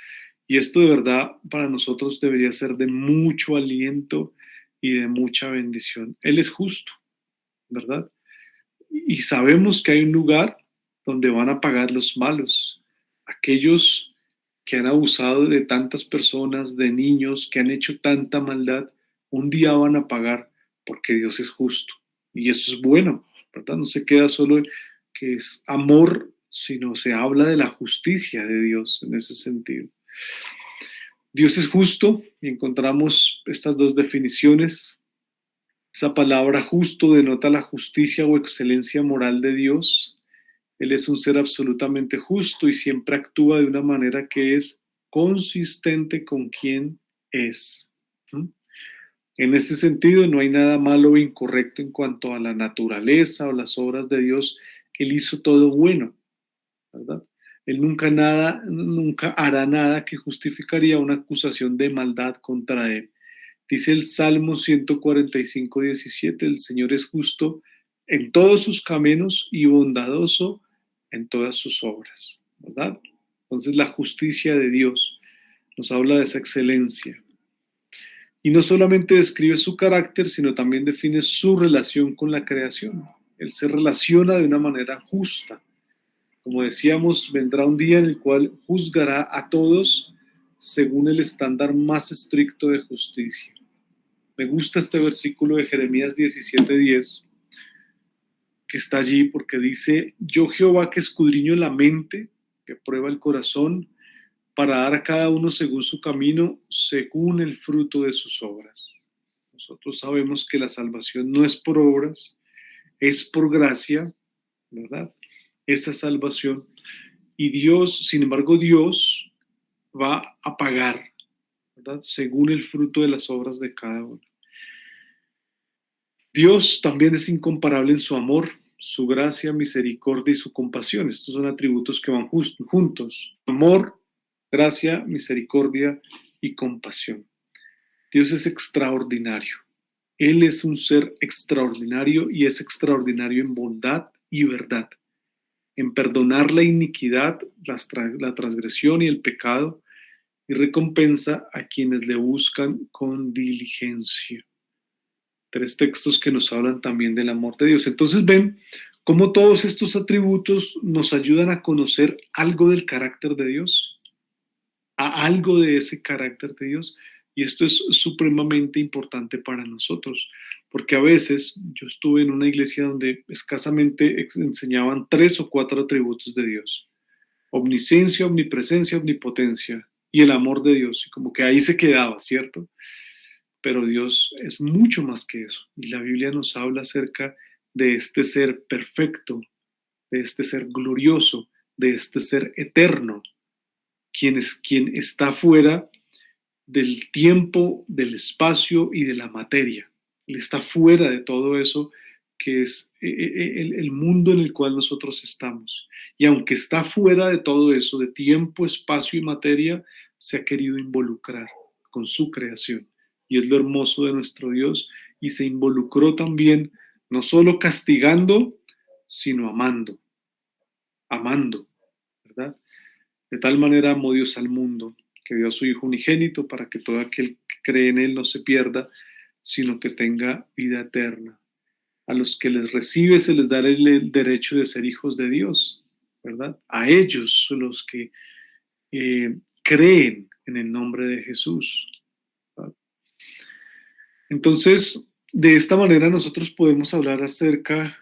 Y esto de verdad para nosotros debería ser de mucho aliento y de mucha bendición. Él es justo, ¿verdad? Y sabemos que hay un lugar donde van a pagar los malos, aquellos que han abusado de tantas personas, de niños, que han hecho tanta maldad, un día van a pagar porque Dios es justo. Y eso es bueno, ¿verdad? No se queda solo que es amor, sino se habla de la justicia de Dios en ese sentido. Dios es justo y encontramos estas dos definiciones. Esa palabra justo denota la justicia o excelencia moral de Dios. Él es un ser absolutamente justo y siempre actúa de una manera que es consistente con quien es. ¿Mm? En ese sentido, no hay nada malo o incorrecto en cuanto a la naturaleza o las obras de Dios. Él hizo todo bueno, ¿verdad? Él nunca hará nada que justificaría una acusación de maldad contra él. Dice el Salmo 145:17, el Señor es justo en todos sus caminos y bondadoso en todas sus obras, ¿verdad? Entonces la justicia de Dios nos habla de esa excelencia. Y no solamente describe su carácter, sino también define su relación con la creación. Él se relaciona de una manera justa. Como decíamos, vendrá un día en el cual juzgará a todos según el estándar más estricto de justicia. Me gusta este versículo de Jeremías 17:10, que está allí porque dice, yo Jehová que escudriño la mente, que prueba el corazón, para dar a cada uno según su camino, según el fruto de sus obras. Nosotros sabemos que la salvación no es por obras, es por gracia, ¿verdad? Esa salvación. Y Dios, sin embargo, Dios va a pagar, ¿verdad? Según el fruto de las obras de cada uno. Dios también es incomparable en su amor, su gracia, misericordia y su compasión. Estos son atributos que van juntos. Amor, gracia, misericordia y compasión. Dios es extraordinario. Él es un ser extraordinario y es extraordinario en bondad y verdad, en perdonar la iniquidad, la transgresión y el pecado, y recompensa a quienes le buscan con diligencia. Tres textos que nos hablan también del amor de Dios. Entonces ven cómo todos estos atributos nos ayudan a conocer algo del carácter de Dios, a algo de ese carácter de Dios. Y esto es supremamente importante para nosotros, porque a veces yo estuve en una iglesia donde escasamente enseñaban 3 o 4 atributos de Dios: omnisciencia, omnipresencia, omnipotencia y el amor de Dios. Y como que ahí se quedaba, ¿cierto? Pero Dios es mucho más que eso. Y la Biblia nos habla acerca de este ser perfecto, de este ser glorioso, de este ser eterno, quien está fuera del tiempo, del espacio y de la materia. Él está fuera de todo eso que es el mundo en el cual nosotros estamos. Y aunque está fuera de todo eso, de tiempo, espacio y materia, se ha querido involucrar con su creación. Y es lo hermoso de nuestro Dios. Y se involucró también, no solo castigando, sino amando, ¿verdad? De tal manera amó Dios al mundo que dio a su Hijo unigénito para que todo aquel que cree en Él no se pierda, sino que tenga vida eterna. A los que les recibe se les da el derecho de ser hijos de Dios, ¿verdad? A ellos, los que creen en el nombre de Jesús, ¿verdad? Entonces, de esta manera nosotros podemos hablar acerca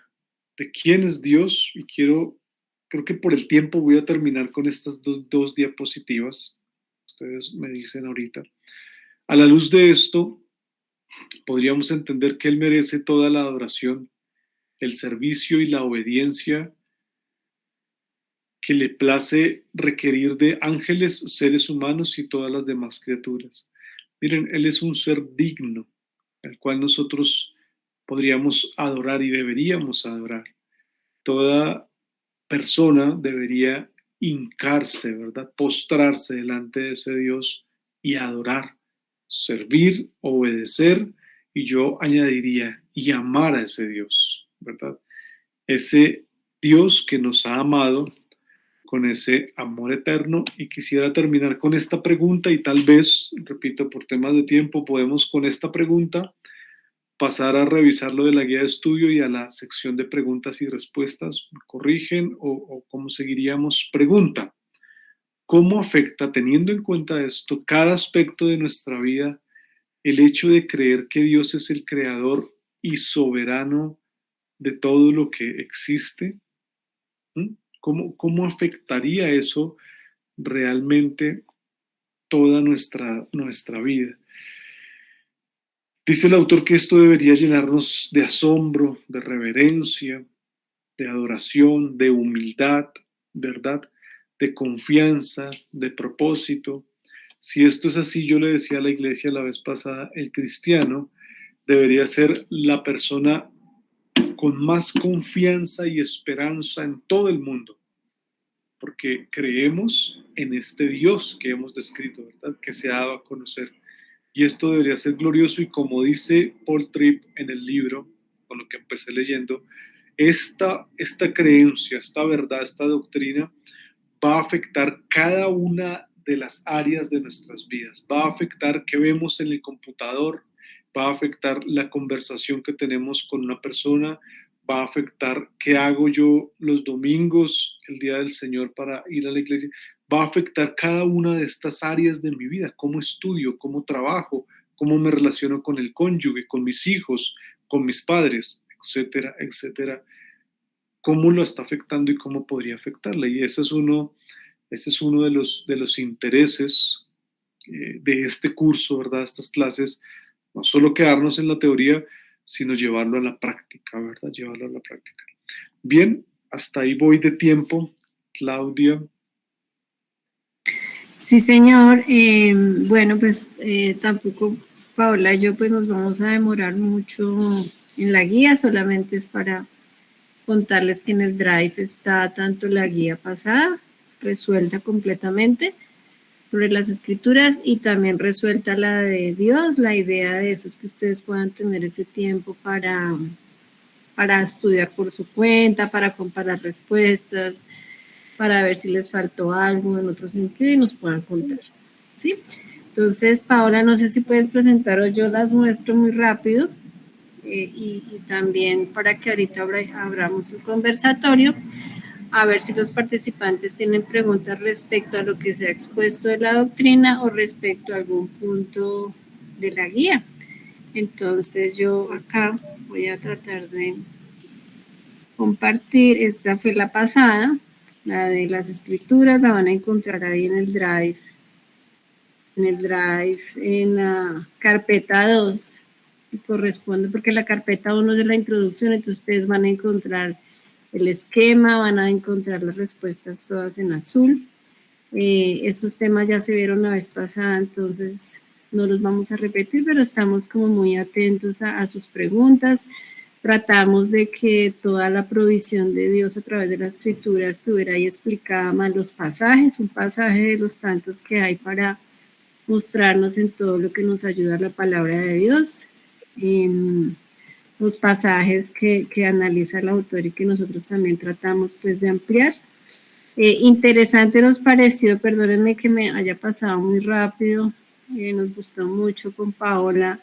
de quién es Dios, y creo que por el tiempo voy a terminar con estas dos diapositivas. Ustedes me dicen ahorita. A la luz de esto, podríamos entender que Él merece toda la adoración, el servicio y la obediencia que le place requerir de ángeles, seres humanos y todas las demás criaturas. Miren, Él es un ser digno, al cual nosotros podríamos adorar y deberíamos adorar. Toda persona debería hincarse, ¿verdad? Postrarse delante de ese Dios y adorar, servir, obedecer, y yo añadiría, y amar a ese Dios, ¿verdad? Ese Dios que nos ha amado con ese amor eterno. Y quisiera terminar con esta pregunta, y tal vez, repito, por temas de tiempo, podemos con esta pregunta pasar a revisar lo de la guía de estudio y a la sección de preguntas y respuestas. ¿Me corrigen o cómo seguiríamos? Pregunta: ¿cómo afecta, teniendo en cuenta esto, cada aspecto de nuestra vida, el hecho de creer que Dios es el creador y soberano de todo lo que existe? ¿Cómo afectaría eso realmente toda nuestra vida? Dice el autor que esto debería llenarnos de asombro, de reverencia, de adoración, de humildad, ¿verdad? De confianza, de propósito. Si esto es así, yo le decía a la iglesia la vez pasada, el cristiano debería ser la persona con más confianza y esperanza en todo el mundo, porque creemos en este Dios que hemos descrito, ¿verdad? Que se ha dado a conocer. Y esto debería ser glorioso, y como dice Paul Tripp en el libro, con lo que empecé leyendo, esta creencia, esta verdad, esta doctrina va a afectar cada una de las áreas de nuestras vidas. Va a afectar qué vemos en el computador, va a afectar la conversación que tenemos con una persona, va a afectar qué hago yo los domingos, el día del Señor, para ir a la iglesia. Va a afectar cada una de estas áreas de mi vida: cómo estudio, cómo trabajo, cómo me relaciono con el cónyuge, con mis hijos, con mis padres, etcétera, etcétera. Cómo lo está afectando y cómo podría afectarla. Y ese es uno de los intereses de este curso, ¿verdad? Estas clases, no solo quedarnos en la teoría, sino llevarlo a la práctica, ¿verdad? Llevarlo a la práctica. Bien, hasta ahí voy de tiempo. Claudia. Sí, señor. Bueno, pues tampoco Paola y yo pues nos vamos a demorar mucho en la guía, solamente es para contarles que en el Drive está tanto la guía pasada, resuelta completamente, sobre las escrituras, y también resuelta la de Dios. La idea de eso es que ustedes puedan tener ese tiempo para estudiar por su cuenta, para comparar respuestas, para ver si les faltó algo en otro sentido y nos puedan contar, ¿sí? Entonces, Paola, no sé si puedes presentar o yo las muestro muy rápido, y también para que ahorita abramos el conversatorio, a ver si los participantes tienen preguntas respecto a lo que se ha expuesto de la doctrina o respecto a algún punto de la guía. Entonces, yo acá voy a tratar de compartir. Esta fue la pasada, la de las escrituras, la van a encontrar ahí en el Drive, en la carpeta 2, que corresponde, porque la carpeta 1 es de la introducción, entonces ustedes van a encontrar el esquema, van a encontrar las respuestas todas en azul. Estos temas ya se vieron la vez pasada, entonces no los vamos a repetir, pero estamos como muy atentos a sus preguntas. Tratamos de que toda la provisión de Dios a través de la escritura estuviera ahí explicada, más los pasajes, un pasaje de los tantos que hay para mostrarnos en todo lo que nos ayuda la palabra de Dios, en los pasajes que analiza el autor y que nosotros también tratamos pues de ampliar. Interesante nos pareció, perdónenme que me haya pasado muy rápido, nos gustó mucho con Paola,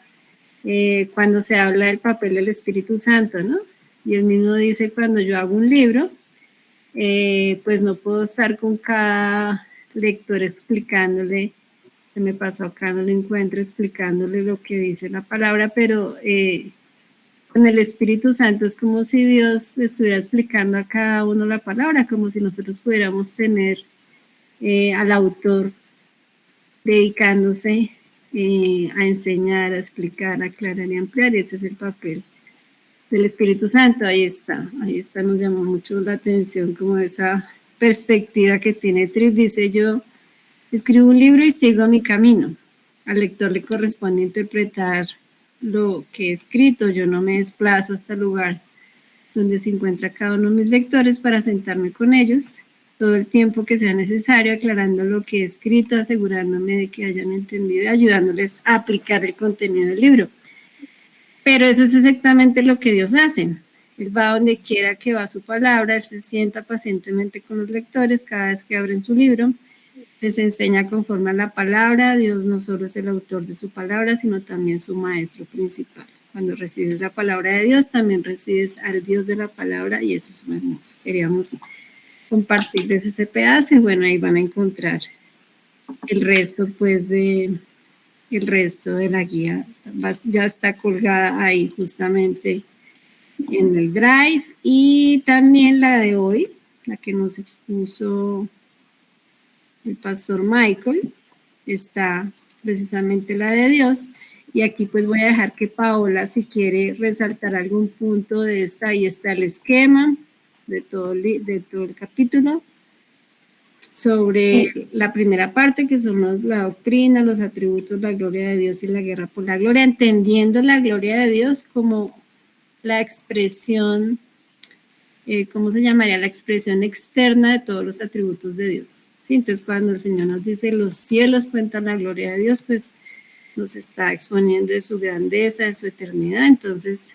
cuando se habla del papel del Espíritu Santo, ¿no? Y él mismo dice, cuando yo hago un libro, pues no puedo estar con cada lector explicándole, se me pasó acá, no lo encuentro, explicándole lo que dice la palabra, pero con el Espíritu Santo es como si Dios le estuviera explicando a cada uno la palabra, como si nosotros pudiéramos tener al autor dedicándose a enseñar, a explicar, a aclarar y ampliar, y ese es el papel del Espíritu Santo. Ahí está, nos llamó mucho la atención como esa perspectiva que tiene Tripp. Dice, yo escribo un libro y sigo mi camino. Al lector le corresponde interpretar lo que he escrito, yo no me desplazo hasta el lugar donde se encuentra cada uno de mis lectores para sentarme con ellos todo el tiempo que sea necesario, aclarando lo que he escrito, asegurándome de que hayan entendido y ayudándoles a aplicar el contenido del libro. Pero eso es exactamente lo que Dios hace. Él va donde quiera que va su palabra, Él se sienta pacientemente con los lectores cada vez que abren su libro, les enseña conforme a la palabra. Dios no solo es el autor de su palabra, sino también su maestro principal. Cuando recibes la palabra de Dios, también recibes al Dios de la palabra, y eso es muy hermoso. Queríamos compartirles ese pedazo y bueno, ahí van a encontrar el resto pues de la guía. Ya está colgada ahí justamente en el Drive, y también la de hoy, la que nos expuso el pastor Michael, está precisamente la de Dios. Y aquí pues voy a dejar que Paola, si quiere resaltar algún punto de esta, ahí está el esquema de todo el capítulo, sobre la primera parte, que son la doctrina, los atributos, la gloria de Dios y la guerra por la gloria, entendiendo la gloria de Dios como la expresión, ¿cómo se llamaría? La expresión externa de todos los atributos de Dios. ¿Sí? Entonces, cuando el Señor nos dice los cielos cuentan la gloria de Dios, pues nos está exponiendo de su grandeza, de su eternidad. Entonces,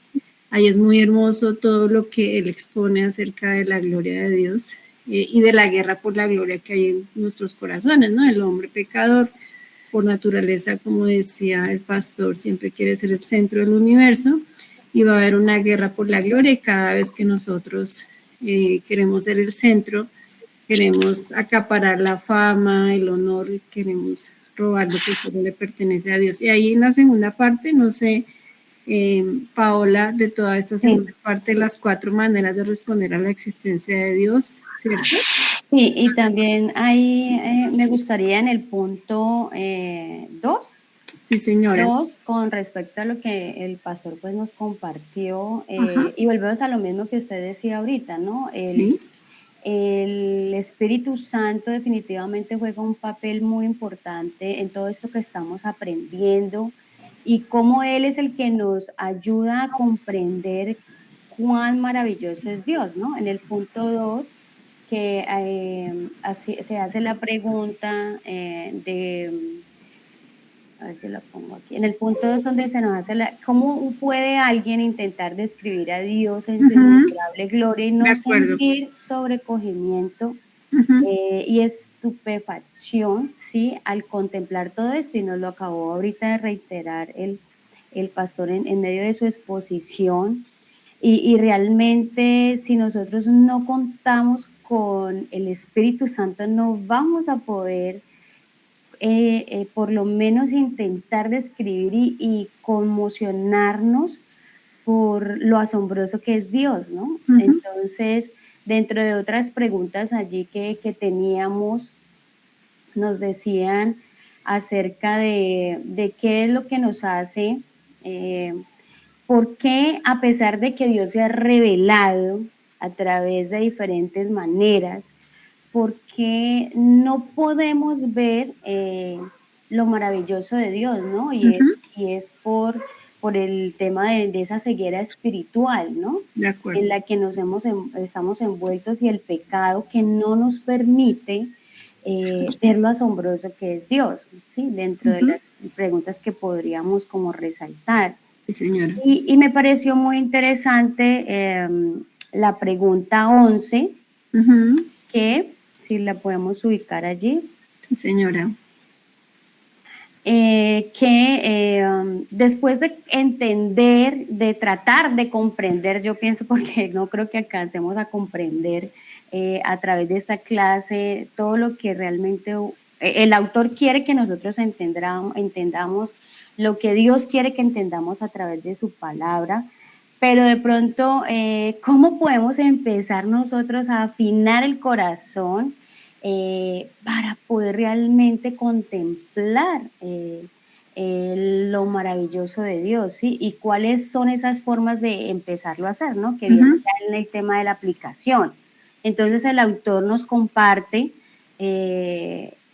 ahí es muy hermoso todo lo que Él expone acerca de la gloria de Dios y de la guerra por la gloria que hay en nuestros corazones, ¿no? El hombre pecador, por naturaleza, como decía el pastor, siempre quiere ser el centro del universo, y va a haber una guerra por la gloria, y cada vez que nosotros queremos ser el centro, queremos acaparar la fama, el honor, queremos robar lo que solo le pertenece a Dios. Y ahí en la segunda parte, no sé, Paola, de toda esta segunda parte, las 4 maneras de responder a la existencia de Dios, ¿cierto? Sí, y también ahí me gustaría en el punto 2. Sí, señora. 2, con respecto a lo que el pastor pues nos compartió, y volvemos a lo mismo que usted decía ahorita, ¿no? El Espíritu Santo definitivamente juega un papel muy importante en todo esto que estamos aprendiendo, y cómo Él es el que nos ayuda a comprender cuán maravilloso es Dios, ¿no? En el punto 2, que se hace la pregunta a ver si la pongo aquí. En el punto 2, donde se nos hace ¿cómo puede alguien intentar describir a Dios en su inmensurable gloria y no sentir sobrecogimiento y estupefacción, ¿sí? Al contemplar todo esto? Y nos lo acabó ahorita de reiterar el pastor en medio de su exposición. Y realmente, si nosotros no contamos con el Espíritu Santo, no vamos a poder por lo menos intentar describir y conmocionarnos por lo asombroso que es Dios, ¿no? Entonces, dentro de otras preguntas allí que teníamos, nos decían acerca de qué es lo que nos hace, por qué, a pesar de que Dios se ha revelado a través de diferentes maneras, ¿por qué no podemos ver lo maravilloso de Dios, ¿no? Y es por el tema de esa ceguera espiritual, ¿no? De acuerdo. En la que estamos envueltos, y el pecado que no nos permite ver lo asombroso que es Dios, ¿sí? Dentro de las preguntas que podríamos como resaltar. Sí, señora. Y me pareció muy interesante la pregunta 11, que si la podemos ubicar allí. Sí, señora. Después de entender, de tratar de comprender, yo pienso, porque no creo que alcancemos a comprender a través de esta clase todo lo que realmente el autor quiere que nosotros entendamos, lo que Dios quiere que entendamos a través de su palabra, pero de pronto, ¿cómo podemos empezar nosotros a afinar el corazón para poder realmente contemplar lo maravilloso de Dios, ¿sí? Y cuáles son esas formas de empezarlo a hacer, ¿no? Que viene ya en el tema de la aplicación. Entonces el autor nos comparte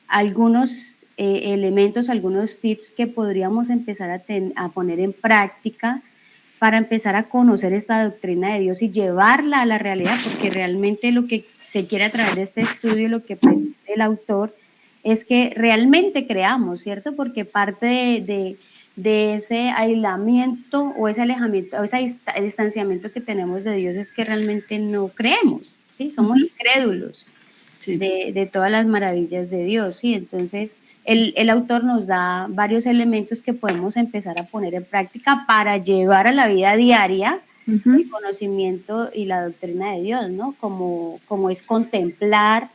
algunos elementos, algunos tips que podríamos empezar a poner en práctica para empezar a conocer esta doctrina de Dios y llevarla a la realidad, porque realmente lo que se quiere a través de este estudio, lo que pretende el autor, es que realmente creamos, ¿cierto? Porque parte de ese aislamiento o ese alejamiento o ese distanciamiento que tenemos de Dios es que realmente no creemos, ¿sí? Somos incrédulos de todas las maravillas de Dios, ¿sí? Entonces, el autor nos da varios elementos que podemos empezar a poner en práctica para llevar a la vida diaria el conocimiento y la doctrina de Dios, ¿no? Como es contemplar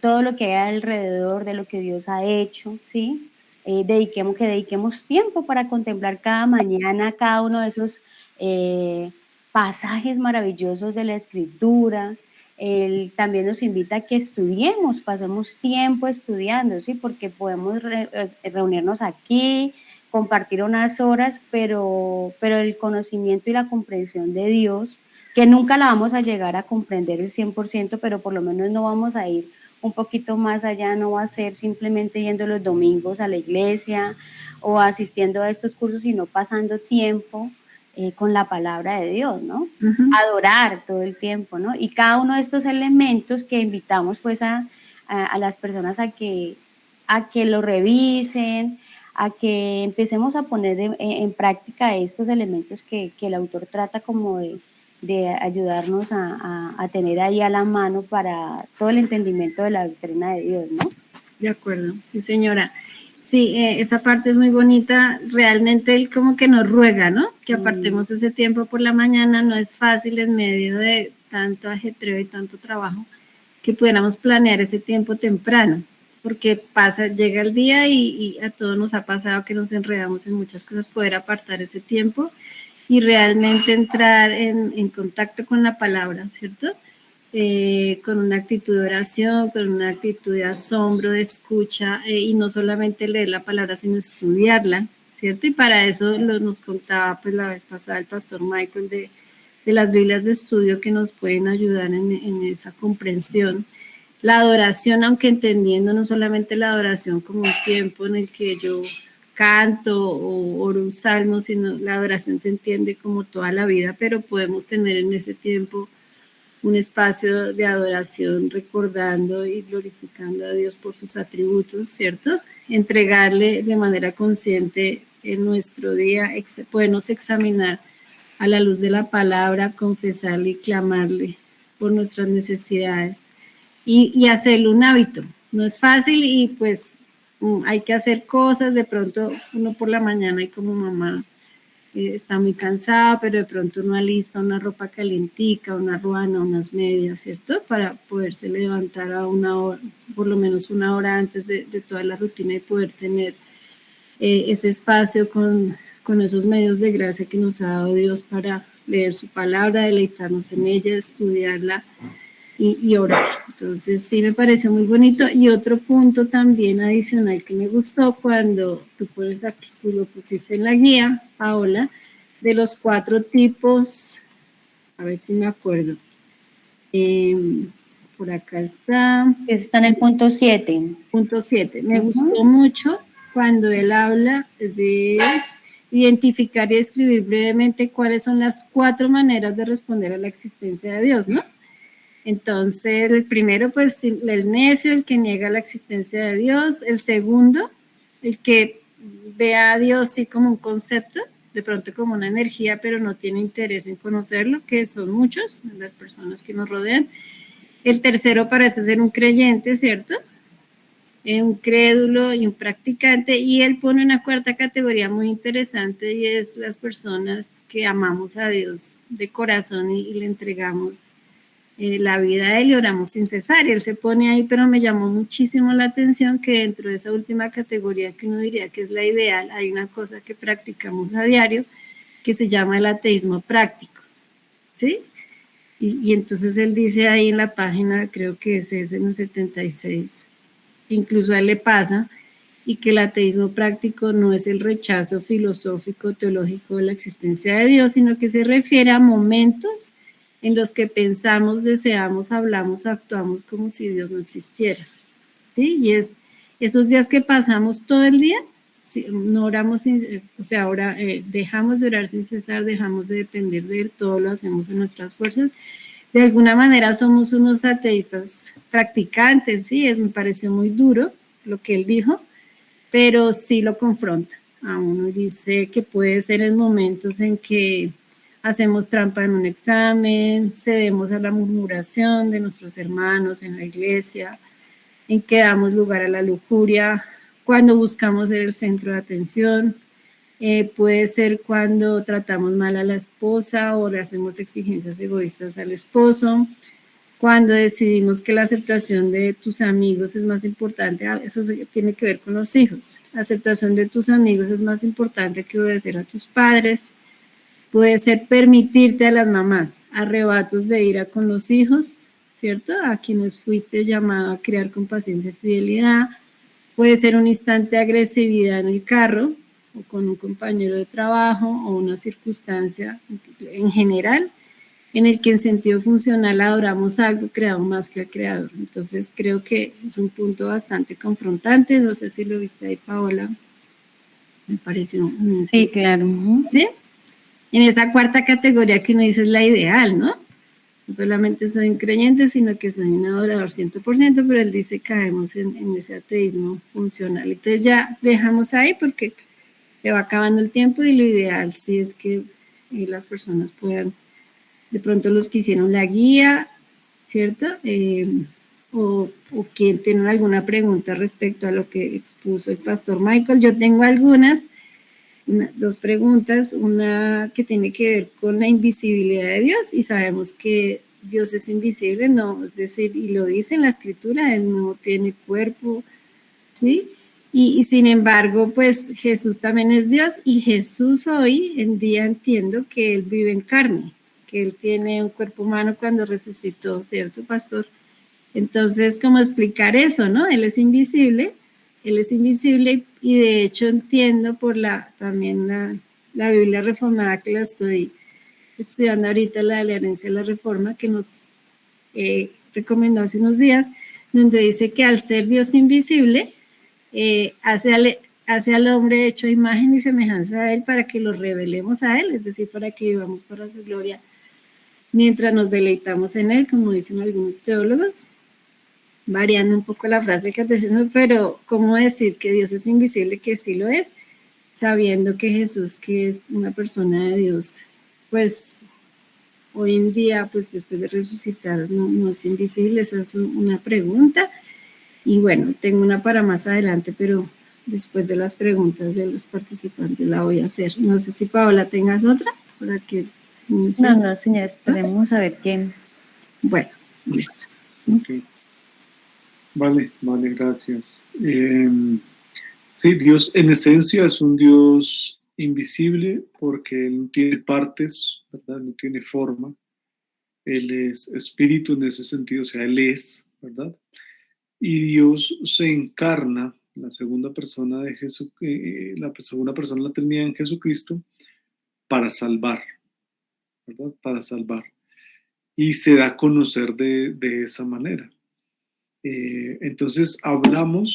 todo lo que hay alrededor de lo que Dios ha hecho, ¿sí? Dediquemos tiempo para contemplar cada mañana cada uno de esos pasajes maravillosos de la Escritura. Él también nos invita a que estudiemos, pasemos tiempo estudiando, ¿sí? Porque podemos reunirnos aquí, compartir unas horas, pero el conocimiento y la comprensión de Dios, que nunca la vamos a llegar a comprender el 100%, pero por lo menos no vamos a ir un poquito más allá, no va a ser simplemente yendo los domingos a la iglesia o asistiendo a estos cursos, sino pasando tiempo con la palabra de Dios, ¿no? Adorar todo el tiempo, ¿no? Y cada uno de estos elementos que invitamos pues a las personas a que lo revisen, a que empecemos a poner en práctica estos elementos que el autor trata como de ayudarnos a tener ahí a la mano para todo el entendimiento de la doctrina de Dios, ¿no? De acuerdo, sí, señora. Sí, esa parte es muy bonita. Realmente él como que nos ruega, ¿no? Que apartemos ese tiempo por la mañana. No es fácil en medio de tanto ajetreo y tanto trabajo que pudiéramos planear ese tiempo temprano, porque llega el día y a todos nos ha pasado que nos enredamos en muchas cosas, poder apartar ese tiempo y realmente entrar en contacto con la palabra, ¿cierto? Con una actitud de oración, con una actitud de asombro, de escucha, y no solamente leer la palabra, sino estudiarla, ¿cierto? Y para eso nos contaba pues la vez pasada el pastor Michael de las Biblias de estudio que nos pueden ayudar en esa comprensión. La adoración, aunque entendiendo no solamente la adoración como un tiempo en el que yo canto o oro un salmo, sino la adoración se entiende como toda la vida, pero podemos tener en ese tiempo un espacio de adoración recordando y glorificando a Dios por sus atributos, ¿cierto? Entregarle de manera consciente en nuestro día, podernos examinar a la luz de la palabra, confesarle y clamarle por nuestras necesidades y hacerlo un hábito. No es fácil y pues hay que hacer cosas, de pronto uno por la mañana y como mamá está muy cansada, pero de pronto uno alista una ropa calientica, una ruana, unas medias, ¿cierto? Para poderse levantar a una hora, por lo menos una hora antes de toda la rutina y poder tener ese espacio con esos medios de gracia que nos ha dado Dios para leer su palabra, deleitarnos en ella, estudiarla y orar. Entonces sí me pareció muy bonito. Y otro punto también adicional que me gustó cuando tú pones aquí, tú lo pusiste en la guía, Paola, de los 4 tipos, a ver si me acuerdo. Por acá está. Está en el punto 7. Punto 7. Me gustó mucho cuando él habla de identificar y escribir brevemente cuáles son las 4 maneras de responder a la existencia de Dios, ¿no? Entonces, el primero, pues, el necio, el que niega la existencia de Dios. El segundo, el que ve a Dios sí como un concepto, de pronto como una energía, pero no tiene interés en conocerlo, que son muchos, las personas que nos rodean. El tercero parece ser un creyente, ¿cierto? Un crédulo y un practicante, y él pone una cuarta categoría muy interesante, y es las personas que amamos a Dios de corazón y le entregamos la vida a él y oramos sin cesar. Y él se pone ahí, pero me llamó muchísimo la atención que dentro de esa última categoría, que uno diría que es la ideal, hay una cosa que practicamos a diario que se llama el ateísmo práctico, ¿sí? Y entonces él dice ahí en la página, creo que es en el 76, incluso a él le pasa, y que el ateísmo práctico no es el rechazo filosófico, teológico de la existencia de Dios, sino que se refiere a momentos en los que pensamos, deseamos, hablamos, actuamos como si Dios no existiera, ¿sí? Y es esos días que pasamos todo el día, no oramos, o sea, ahora dejamos de orar sin cesar, dejamos de depender de Él, todo lo hacemos en nuestras fuerzas. De alguna manera somos unos ateístas practicantes, ¿sí? Me pareció muy duro lo que él dijo, pero sí lo confronta a uno y dice que puede ser en momentos en que hacemos trampa en un examen, cedemos a la murmuración de nuestros hermanos en la iglesia, en que damos lugar a la lujuria, cuando buscamos ser el centro de atención, puede ser cuando tratamos mal a la esposa o le hacemos exigencias egoístas al esposo, cuando decidimos que la aceptación de tus amigos es más importante, eso tiene que ver con los hijos, la aceptación de tus amigos es más importante que obedecer a tus padres. Puede ser permitirte a las mamás arrebatos de ira con los hijos, ¿cierto? A quienes fuiste llamado a criar con paciencia y fidelidad. Puede ser un instante de agresividad en el carro o con un compañero de trabajo o una circunstancia en general en el que en sentido funcional adoramos algo creado más que al creador. Entonces creo que es un punto bastante confrontante. No sé si lo viste ahí, Paola. Me pareció. Sí, claro. ¿Sí? En esa cuarta categoría que uno dice es la ideal, ¿no? No solamente soy un creyente, sino que soy un adorador 100%, pero él dice que caemos en ese ateísmo funcional. Entonces ya dejamos ahí porque se va acabando el tiempo y lo ideal sí es que las personas puedan, de pronto los que hicieron la guía, ¿cierto? O quien tienen alguna pregunta respecto a lo que expuso el pastor Michael. Yo tengo algunas. Dos preguntas, una que tiene que ver con la invisibilidad de Dios, y sabemos que Dios es invisible, no, es decir, y lo dice en la escritura, Él no tiene cuerpo, ¿sí? Y sin embargo, pues Jesús también es Dios, y Jesús hoy en día entiendo que Él vive en carne, que Él tiene un cuerpo humano cuando resucitó, ¿cierto, pastor? Entonces, ¿cómo explicar eso, no? Él es invisible y de hecho entiendo por también la Biblia reformada que la estoy estudiando ahorita, la de la herencia de la reforma que nos recomendó hace unos días, donde dice que al ser Dios invisible, hace al hombre hecho imagen y semejanza a Él para que lo revelemos a Él, es decir, para que vivamos para su gloria mientras nos deleitamos en Él, como dicen algunos teólogos, variando un poco la frase que te decimos, pero ¿cómo decir que Dios es invisible? Que sí lo es, sabiendo que Jesús, que es una persona de Dios, pues hoy en día, pues después de resucitar, no es invisible. Esa es una pregunta. Y bueno, tengo una para más adelante, pero después de las preguntas de los participantes la voy a hacer. No sé si Paola tengas otra para que... No, señora, esperemos a ver qué. Bueno, listo. Okay. Vale, gracias. Sí, Dios en esencia es un Dios invisible porque Él no tiene partes, ¿verdad? No tiene forma. Él es espíritu en ese sentido, o sea, Él es, ¿verdad? Y Dios se encarna, la segunda persona de Jesús, la segunda persona de la Trinidad en Jesucristo, para salvar, ¿verdad? Para salvar. Y se da a conocer de esa manera. Entonces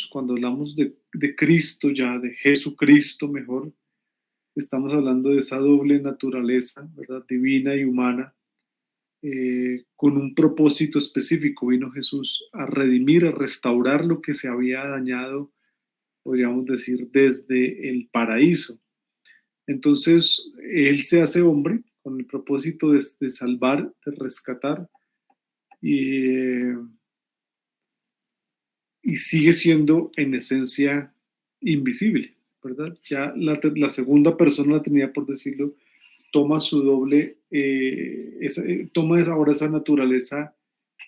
cuando hablamos de Cristo ya, de Jesucristo mejor, estamos hablando de esa doble naturaleza, ¿verdad? Divina y humana, con un propósito específico. Vino Jesús a redimir, a restaurar lo que se había dañado, podríamos decir, desde el paraíso. Entonces, Él se hace hombre con el propósito de salvar, de rescatar, y sigue siendo en esencia invisible, ¿verdad? Ya la segunda persona de la Trinidad, por decirlo, toma su doble, toma ahora esa naturaleza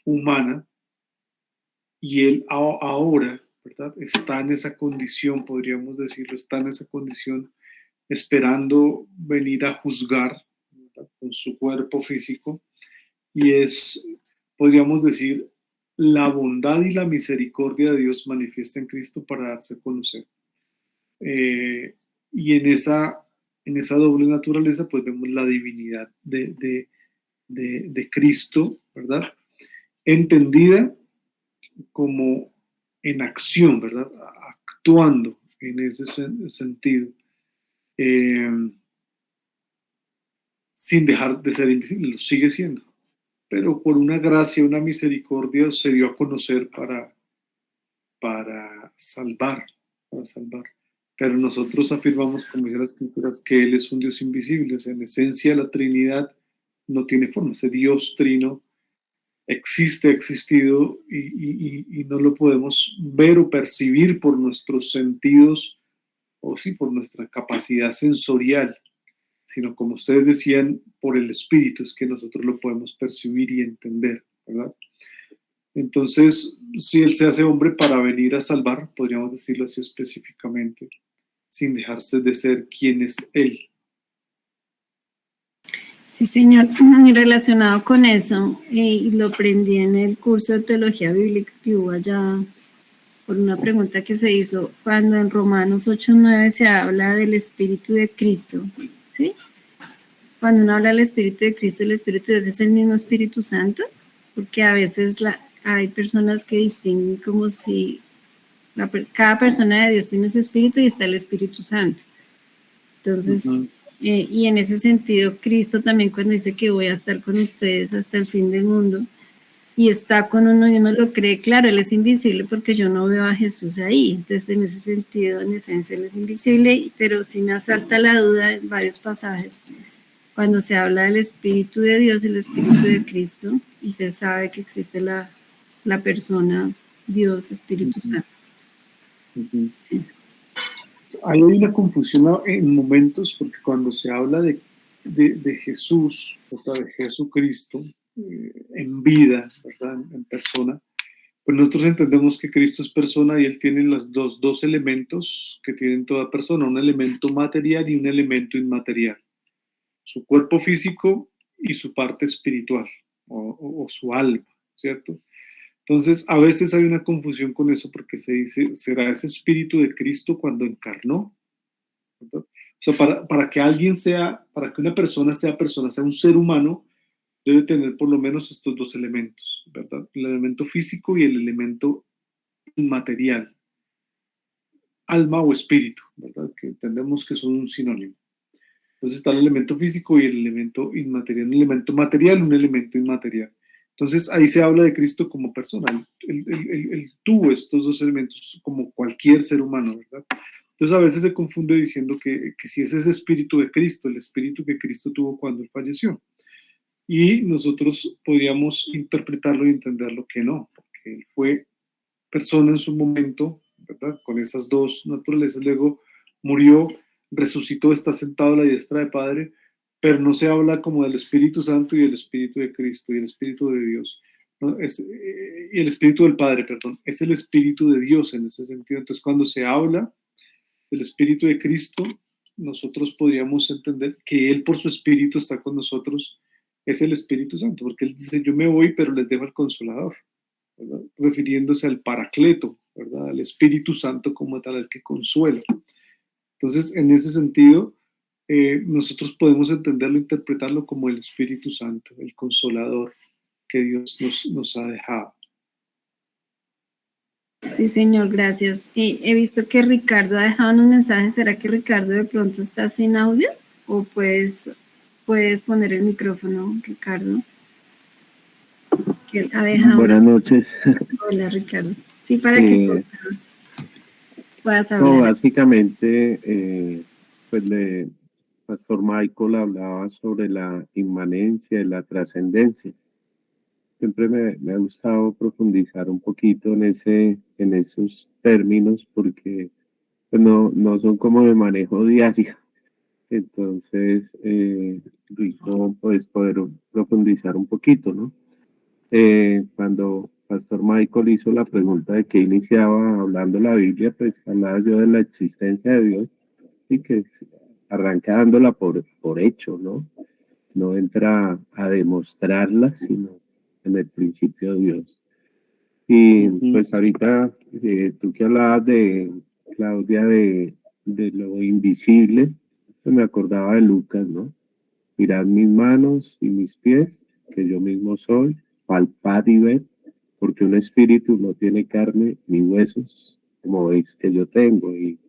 humana, y él ahora, ¿verdad? Está en esa condición, podríamos decirlo, está en esa condición esperando venir a juzgar, ¿verdad? Con su cuerpo físico, y es, podríamos decir, la bondad y la misericordia de Dios manifiesta en Cristo para darse a conocer. Y en esa doble naturaleza, pues vemos la divinidad de Cristo, ¿verdad? Entendida como en acción, ¿verdad? Actuando en ese sentido, sin dejar de ser invisible, lo sigue siendo, pero por una gracia, una misericordia se dio a conocer para salvar. Pero nosotros afirmamos, como dice las Escrituras, que Él es un Dios invisible. O sea, en esencia la Trinidad no tiene forma. Ese Dios trino existe, ha existido, y no lo podemos ver o percibir por nuestros sentidos, o sí, por nuestra capacidad sensorial, sino, como ustedes decían, por el Espíritu es que nosotros lo podemos percibir y entender, ¿verdad? Entonces, si Él se hace hombre para venir a salvar, podríamos decirlo así específicamente, sin dejarse de ser quien es Él. Sí, señor. Y relacionado con eso, lo aprendí en el curso de teología bíblica que hubo allá, por una pregunta que se hizo, cuando en Romanos 8:9 se habla del Espíritu de Cristo, ¿sí? Cuando uno habla del Espíritu de Cristo, el Espíritu de Dios es el mismo Espíritu Santo, porque a veces hay personas que distinguen como si cada persona de Dios tiene su Espíritu y está el Espíritu Santo. Entonces, y en ese sentido, Cristo también, cuando dice que voy a estar con ustedes hasta el fin del mundo, y está con uno y uno lo cree, claro, Él es invisible porque yo no veo a Jesús ahí. Entonces, en ese sentido, en esencia, Él es invisible, pero sí me asalta la duda en varios pasajes, cuando se habla del Espíritu de Dios, el Espíritu de Cristo, y se sabe que existe la persona Dios, Espíritu Santo. Sí. Hay una confusión en momentos, porque cuando se habla de Jesús, o sea, de Jesucristo, en vida, ¿verdad? En persona, pues nosotros entendemos que Cristo es persona y Él tiene los dos elementos que tienen toda persona, un elemento material y un elemento inmaterial, su cuerpo físico y su parte espiritual, o su alma, ¿cierto? Entonces, a veces hay una confusión con eso, porque se dice, ¿será ese espíritu de Cristo cuando encarnó? ¿Verdad? O sea, para que alguien para que una persona, sea un ser humano, debe tener por lo menos estos dos elementos, ¿verdad? El elemento físico y el elemento inmaterial, alma o espíritu, ¿verdad? Que entendemos que son un sinónimo. Entonces está el elemento físico y el elemento inmaterial, un elemento material, un elemento inmaterial. Entonces ahí se habla de Cristo como persona. Él tuvo estos dos elementos como cualquier ser humano, ¿verdad? Entonces a veces se confunde diciendo que si ese es el espíritu de Cristo, el espíritu que Cristo tuvo cuando Él falleció. Y nosotros podríamos interpretarlo y entenderlo que no, porque Él fue persona en su momento, ¿verdad? Con esas dos naturalezas, luego murió, resucitó, está sentado a la diestra del Padre, pero no se habla como del Espíritu Santo y el Espíritu de Cristo y el Espíritu de Dios, ¿no? Y el Espíritu del Padre, perdón, es el Espíritu de Dios en ese sentido. Entonces, cuando se habla del Espíritu de Cristo, nosotros podríamos entender que Él por su Espíritu está con nosotros, es el Espíritu Santo, porque Él dice, yo me voy, pero les dejo el Consolador, ¿verdad? Refiriéndose al Paracleto, ¿verdad? Al Espíritu Santo como tal, al que consuela. Entonces, en ese sentido, nosotros podemos entenderlo, interpretarlo como el Espíritu Santo, el Consolador que Dios nos ha dejado. Sí, señor, gracias. He visto que Ricardo ha dejado unos mensajes. ¿Será que Ricardo de pronto está sin audio? ¿O puedes poner el micrófono, Ricardo? Que él ha dejado. Buenas noches. Hola, Ricardo. Sí, para que puedas hablar. No, básicamente, pues Pastor Michael hablaba sobre la inmanencia y la trascendencia. siempre me ha gustado profundizar un poquito en esos términos porque pues, no son como de manejo diario. Entonces, rico pues poder profundizar un poquito, ¿no? Cuando Pastor Michael hizo la pregunta de qué iniciaba hablando la Biblia, pues hablaba yo de la existencia de Dios y que arranca dándola por hecho, ¿no? No entra a demostrarla, sino en el principio Dios. Y pues ahorita tú que hablabas de, Claudia, de lo invisible, pues me acordaba de Lucas, ¿no? Mirad mis manos y mis pies, que yo mismo soy, palpad y ved, porque un espíritu no tiene carne ni huesos, como veis que yo tengo. Y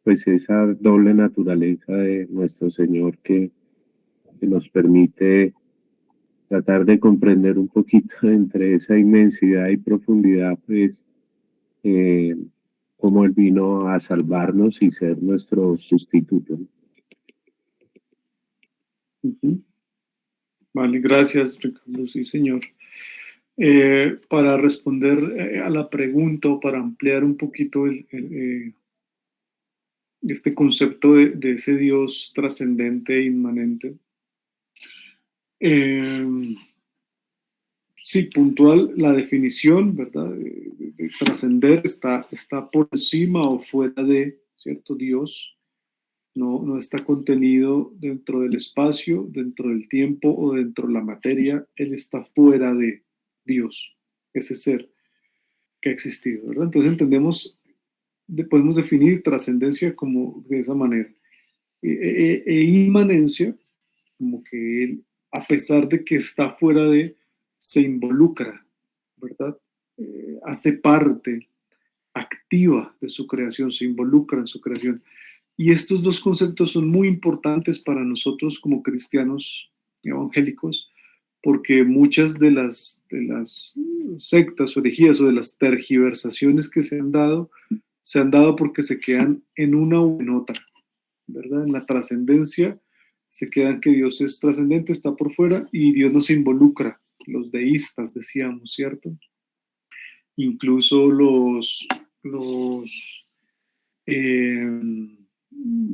pues esa doble naturaleza de nuestro Señor que nos permite tratar de comprender un poquito entre esa inmensidad y profundidad, pues, eh, cómo Él vino a salvarnos y ser nuestro sustituto. Vale, gracias, Ricardo. Sí, señor. Para responder a la pregunta o para ampliar un poquito este concepto de ese Dios trascendente e inmanente. Sí, puntual, la definición, ¿verdad? De trascender está por encima o fuera de, ¿cierto? Dios no está contenido dentro del espacio, dentro del tiempo o dentro de la materia. Él está fuera de Dios, ese ser que ha existido, ¿verdad? Entonces podemos definir trascendencia como de esa manera. Inmanencia, como que él, a pesar de que está fuera de, se involucra, ¿verdad? Hace parte activa de su creación, se involucra en su creación. Y estos dos conceptos son muy importantes para nosotros como cristianos evangélicos, porque muchas de las sectas o herejías o de las tergiversaciones que se han dado porque se quedan en una o en otra, ¿verdad? En la trascendencia se quedan que Dios es trascendente, está por fuera y Dios no se involucra. Los deístas decíamos, ¿cierto? Incluso los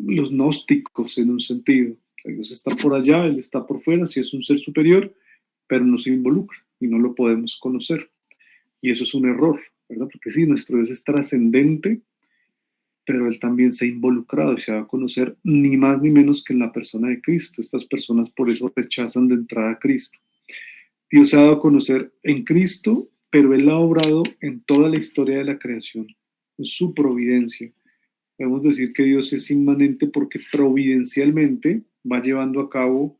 gnósticos en un sentido. O sea, Dios está por allá, Él está por fuera, sí es un ser superior, pero no se involucra y no lo podemos conocer. Y eso es un error, ¿verdad? Porque sí, nuestro Dios es trascendente, pero Él también se ha involucrado y se va a conocer ni más ni menos que en la persona de Cristo. Estas personas por eso rechazan de entrada a Cristo. Dios se ha dado a conocer en Cristo, pero Él ha obrado en toda la historia de la creación, en su providencia. Podemos decir que Dios es inmanente porque providencialmente va llevando a cabo,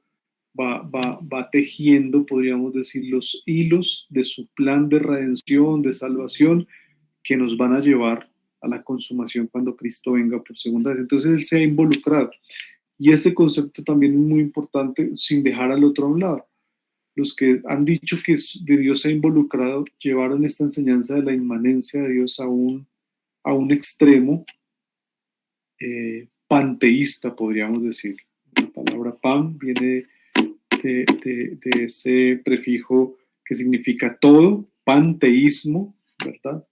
va tejiendo, podríamos decir, los hilos de su plan de redención, de salvación, que nos van a llevar a la consumación cuando Cristo venga por segunda vez. Entonces Él se ha involucrado. Y ese concepto también es muy importante sin dejar al otro a un lado. Los que han dicho que de Dios se ha involucrado llevaron esta enseñanza de la inmanencia de Dios a un extremo panteísta, podríamos decir. La palabra pan viene de ese prefijo que significa todo, panteísmo, ¿verdad?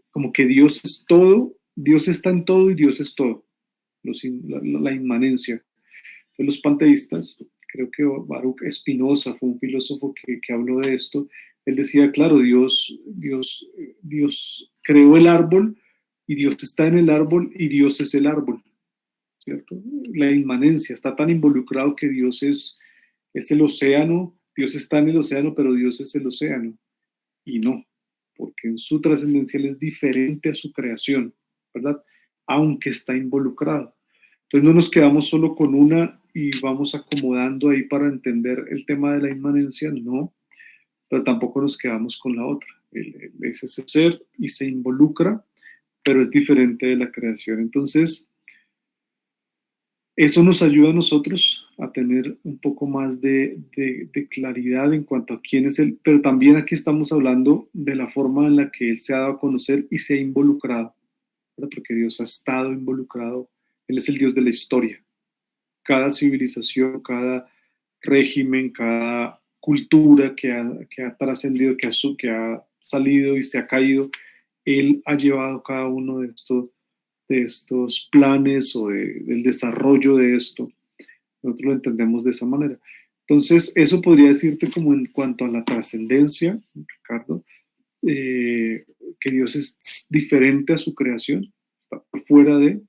Como que Dios es todo, Dios está en todo y Dios es todo, la inmanencia. Entonces los panteístas, creo que Baruch Spinoza fue un filósofo que habló de esto. Él decía, claro, Dios creó el árbol y Dios está en el árbol y Dios es el árbol, ¿cierto? La inmanencia está tan involucrado que Dios es el océano, Dios está en el océano, pero Dios es el océano. Y no, porque en su trascendencia Él es diferente a su creación, ¿verdad? Aunque está involucrado. Entonces no nos quedamos solo con una y vamos acomodando ahí para entender el tema de la inmanencia, no, pero tampoco nos quedamos con la otra. Él es ese ser y se involucra, pero es diferente de la creación. Entonces, eso nos ayuda a nosotros a tener un poco más de claridad en cuanto a quién es Él, pero también aquí estamos hablando de la forma en la que Él se ha dado a conocer y se ha involucrado, ¿verdad? Porque Dios ha estado involucrado, Él es el Dios de la historia. Cada civilización, cada régimen, cada cultura que ha trascendido, que ha salido y se ha caído, Él ha llevado cada uno de estos planes o del desarrollo de esto. Nosotros lo entendemos de esa manera. Entonces, eso podría decirte como en cuanto a la trascendencia, Ricardo, que Dios es diferente a su creación, está por fuera de,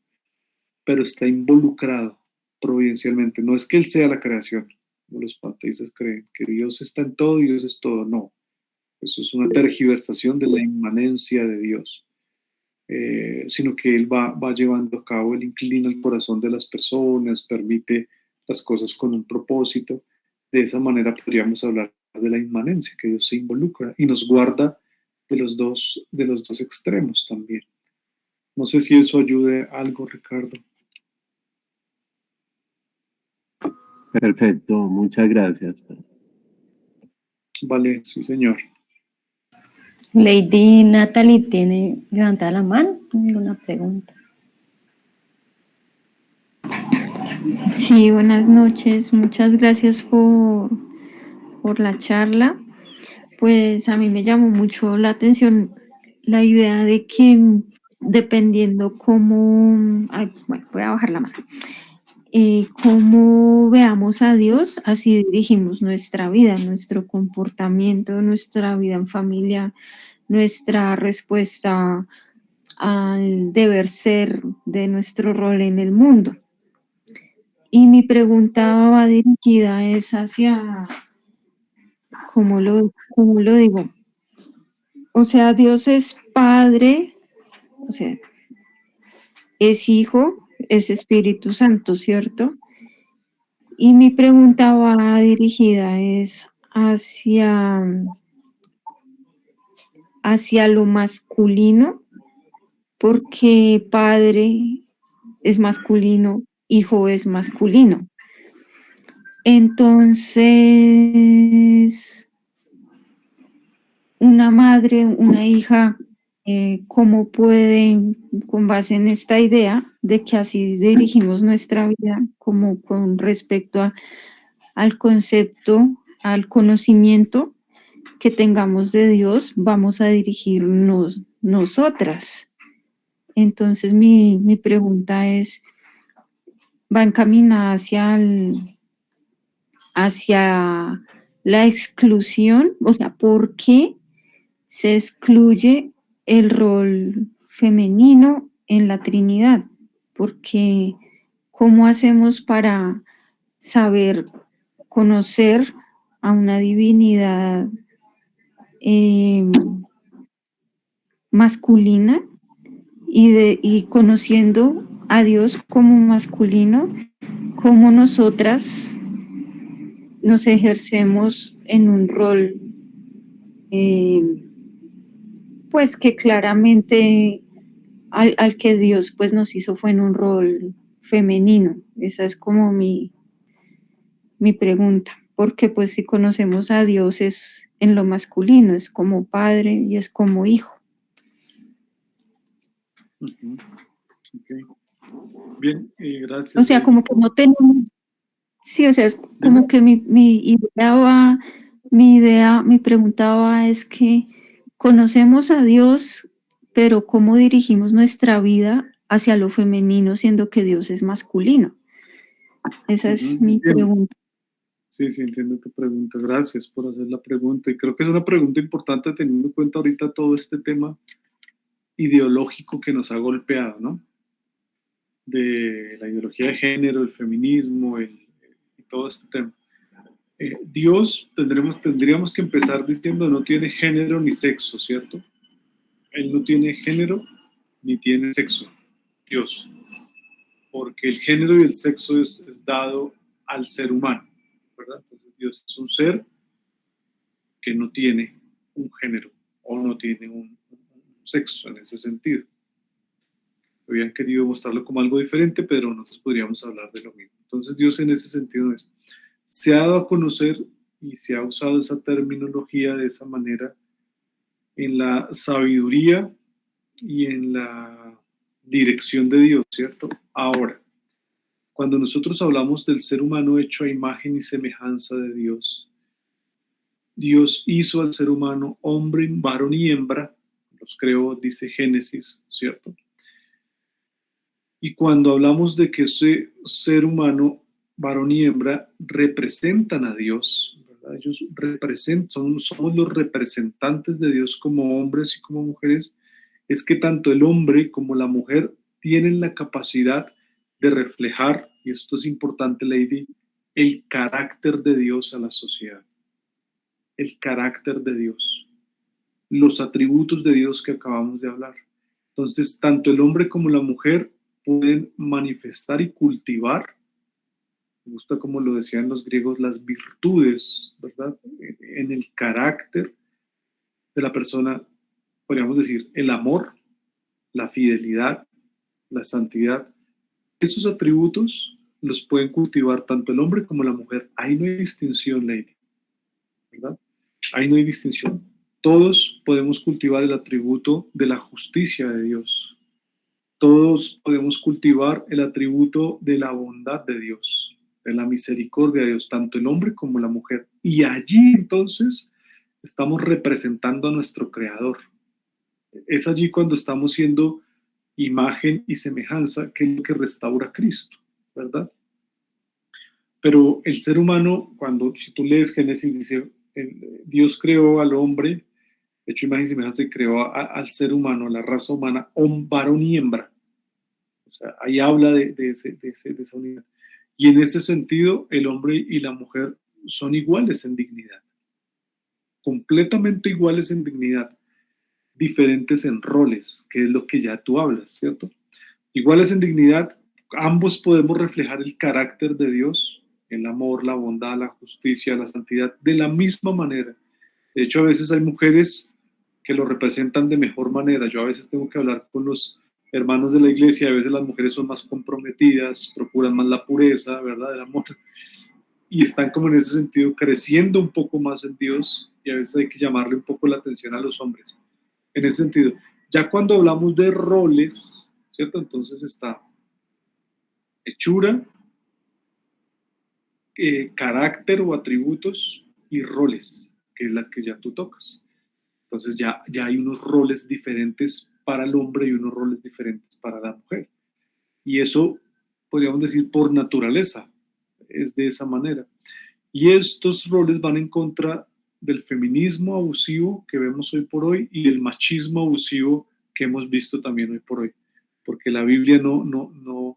pero está involucrado providencialmente. No es que Él sea la creación, como los panteístas creen, que Dios está en todo y Dios es todo. No, eso es una tergiversación de la inmanencia de Dios. Sino que Él va llevando a cabo, Él inclina el corazón de las personas, permite las cosas con un propósito. De esa manera podríamos hablar de la inmanencia, que Dios se involucra y nos guarda de los dos extremos también. No sé si eso ayude algo, Ricardo. Perfecto, muchas gracias. Vale, sí, señor. Lady Natalie tiene levantada la mano, una pregunta. Sí, buenas noches, muchas gracias por la charla. Pues a mí me llamó mucho la atención la idea de que dependiendo cómo, bueno, voy a bajar la mano, cómo veamos a Dios, así dirigimos nuestra vida, nuestro comportamiento, nuestra vida en familia, nuestra respuesta al deber ser de nuestro rol en el mundo. Y mi pregunta va dirigida es hacia, ¿cómo lo digo? O sea, Dios es Padre, o sea, es Hijo, es Espíritu Santo, ¿cierto? Y mi pregunta va dirigida es hacia lo masculino, porque Padre es masculino, Hijo es masculino. Entonces, una madre, una hija, ¿cómo puede, con base en esta idea de que así dirigimos nuestra vida, como con respecto al concepto, al conocimiento que tengamos de Dios, vamos a dirigirnos nosotras? Entonces, mi pregunta es, ¿va encaminada hacia la exclusión? O sea, ¿por qué se excluye el rol femenino en la Trinidad? Porque ¿cómo hacemos para saber conocer a una divinidad masculina y conociendo a Dios como masculino, cómo nosotras nos ejercemos en un rol pues que claramente al que Dios pues nos hizo fue en un rol femenino? Esa es como mi pregunta, porque pues si conocemos a Dios es en lo masculino, es como padre y es como hijo. Okay. Bien, gracias. O sea, como que no tenemos, sí, o sea, es como que mi pregunta va es que conocemos a Dios, pero ¿cómo dirigimos nuestra vida hacia lo femenino, siendo que Dios es masculino? Esa es mi pregunta. Sí, entiendo tu pregunta. Gracias por hacer la pregunta. Y creo que es una pregunta importante teniendo en cuenta ahorita todo este tema ideológico que nos ha golpeado, ¿no? De la ideología de género, el feminismo y todo este tema. Dios tendríamos que empezar diciendo no tiene género ni sexo, ¿cierto? Él no tiene género ni tiene sexo, Dios. Porque el género y el sexo es dado al ser humano, ¿verdad? Entonces Dios es un ser que no tiene un género o no tiene un sexo en ese sentido. Habían querido mostrarlo como algo diferente, pero nosotros podríamos hablar de lo mismo. Entonces Dios en ese sentido se ha dado a conocer y se ha usado esa terminología de esa manera en la sabiduría y en la dirección de Dios, ¿cierto? Ahora, cuando nosotros hablamos del ser humano hecho a imagen y semejanza de Dios, Dios hizo al ser humano hombre, varón y hembra, los creó, dice Génesis, ¿cierto? Y cuando hablamos de que ese ser humano, varón y hembra, representan a Dios, ¿verdad? Ellos somos los representantes de Dios como hombres y como mujeres, es que tanto el hombre como la mujer tienen la capacidad de reflejar, y esto es importante, Lady, el carácter de Dios a la sociedad. El carácter de Dios, los atributos de Dios que acabamos de hablar. Entonces, tanto el hombre como la mujer pueden manifestar y cultivar, me gusta como lo decían los griegos, las virtudes, ¿verdad? En el carácter de la persona, podríamos decir, el amor, la fidelidad, la santidad. Esos atributos los pueden cultivar tanto el hombre como la mujer. Ahí no hay distinción, Lady, ¿verdad? Ahí no hay distinción. Todos podemos cultivar el atributo de la justicia de Dios. Todos podemos cultivar el atributo de la bondad de Dios, de la misericordia de Dios, tanto el hombre como la mujer. Y allí entonces estamos representando a nuestro Creador. Es allí cuando estamos siendo imagen y semejanza, que es lo que restaura a Cristo, ¿verdad? Pero el ser humano, si tú lees Génesis, dice, Dios creó al hombre, hecho imagen y semejanza, y creó al ser humano, a la raza humana, varón y hembra. O sea, ahí habla de esa unidad. Y en ese sentido, el hombre y la mujer son iguales en dignidad, completamente iguales en dignidad, diferentes en roles, que es lo que ya tú hablas, ¿cierto? Iguales en dignidad, ambos podemos reflejar el carácter de Dios, el amor, la bondad, la justicia, la santidad, de la misma manera. De hecho, a veces hay mujeres que lo representan de mejor manera. Yo a veces tengo que hablar con los hermanos de la iglesia, a veces las mujeres son más comprometidas, procuran más la pureza, ¿verdad?, del amor, y están como en ese sentido creciendo un poco más en Dios, y a veces hay que llamarle un poco la atención a los hombres. En ese sentido, ya cuando hablamos de roles, ¿cierto? Entonces está hechura, carácter o atributos y roles, que es la que ya tú tocas. Entonces ya hay unos roles diferentes para el hombre y unos roles diferentes para la mujer. Y eso, podríamos decir, por naturaleza, es de esa manera. Y estos roles van en contra del feminismo abusivo que vemos hoy por hoy y del machismo abusivo que hemos visto también hoy por hoy. Porque la Biblia no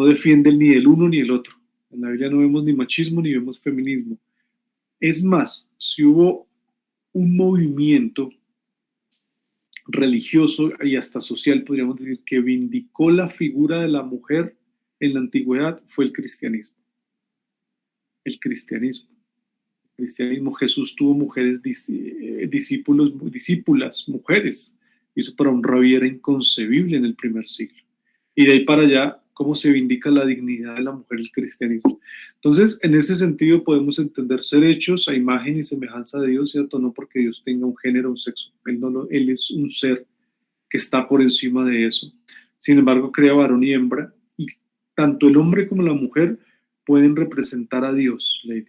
defiende ni el uno ni el otro. En la Biblia no vemos ni machismo ni vemos feminismo. Es más, si hubo un movimiento religioso y hasta social, podríamos decir, que vindicó la figura de la mujer en la antigüedad, fue el cristianismo. El cristianismo. Jesús tuvo mujeres, discípulas, mujeres, y eso para un rabí era inconcebible en el primer siglo. Y de ahí para allá, cómo se vindica la dignidad de la mujer el cristianismo. Entonces, en ese sentido podemos entender ser hechos a imagen y semejanza de Dios, ¿cierto? No porque Dios tenga un género, un sexo. Él es un ser que está por encima de eso. Sin embargo, crea varón y hembra, y tanto el hombre como la mujer pueden representar a Dios, Lady,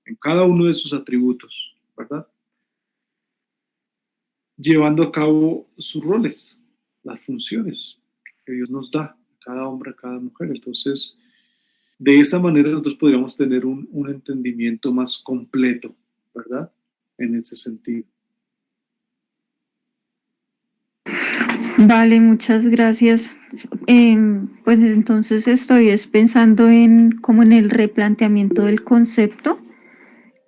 en cada uno de sus atributos, ¿verdad? Llevando a cabo sus roles, las funciones que Dios nos da a cada hombre, a cada mujer. Entonces, de esa manera nosotros podríamos tener un entendimiento más completo, ¿verdad? En ese sentido. Vale, muchas gracias. Pues entonces estoy pensando como en el replanteamiento del concepto,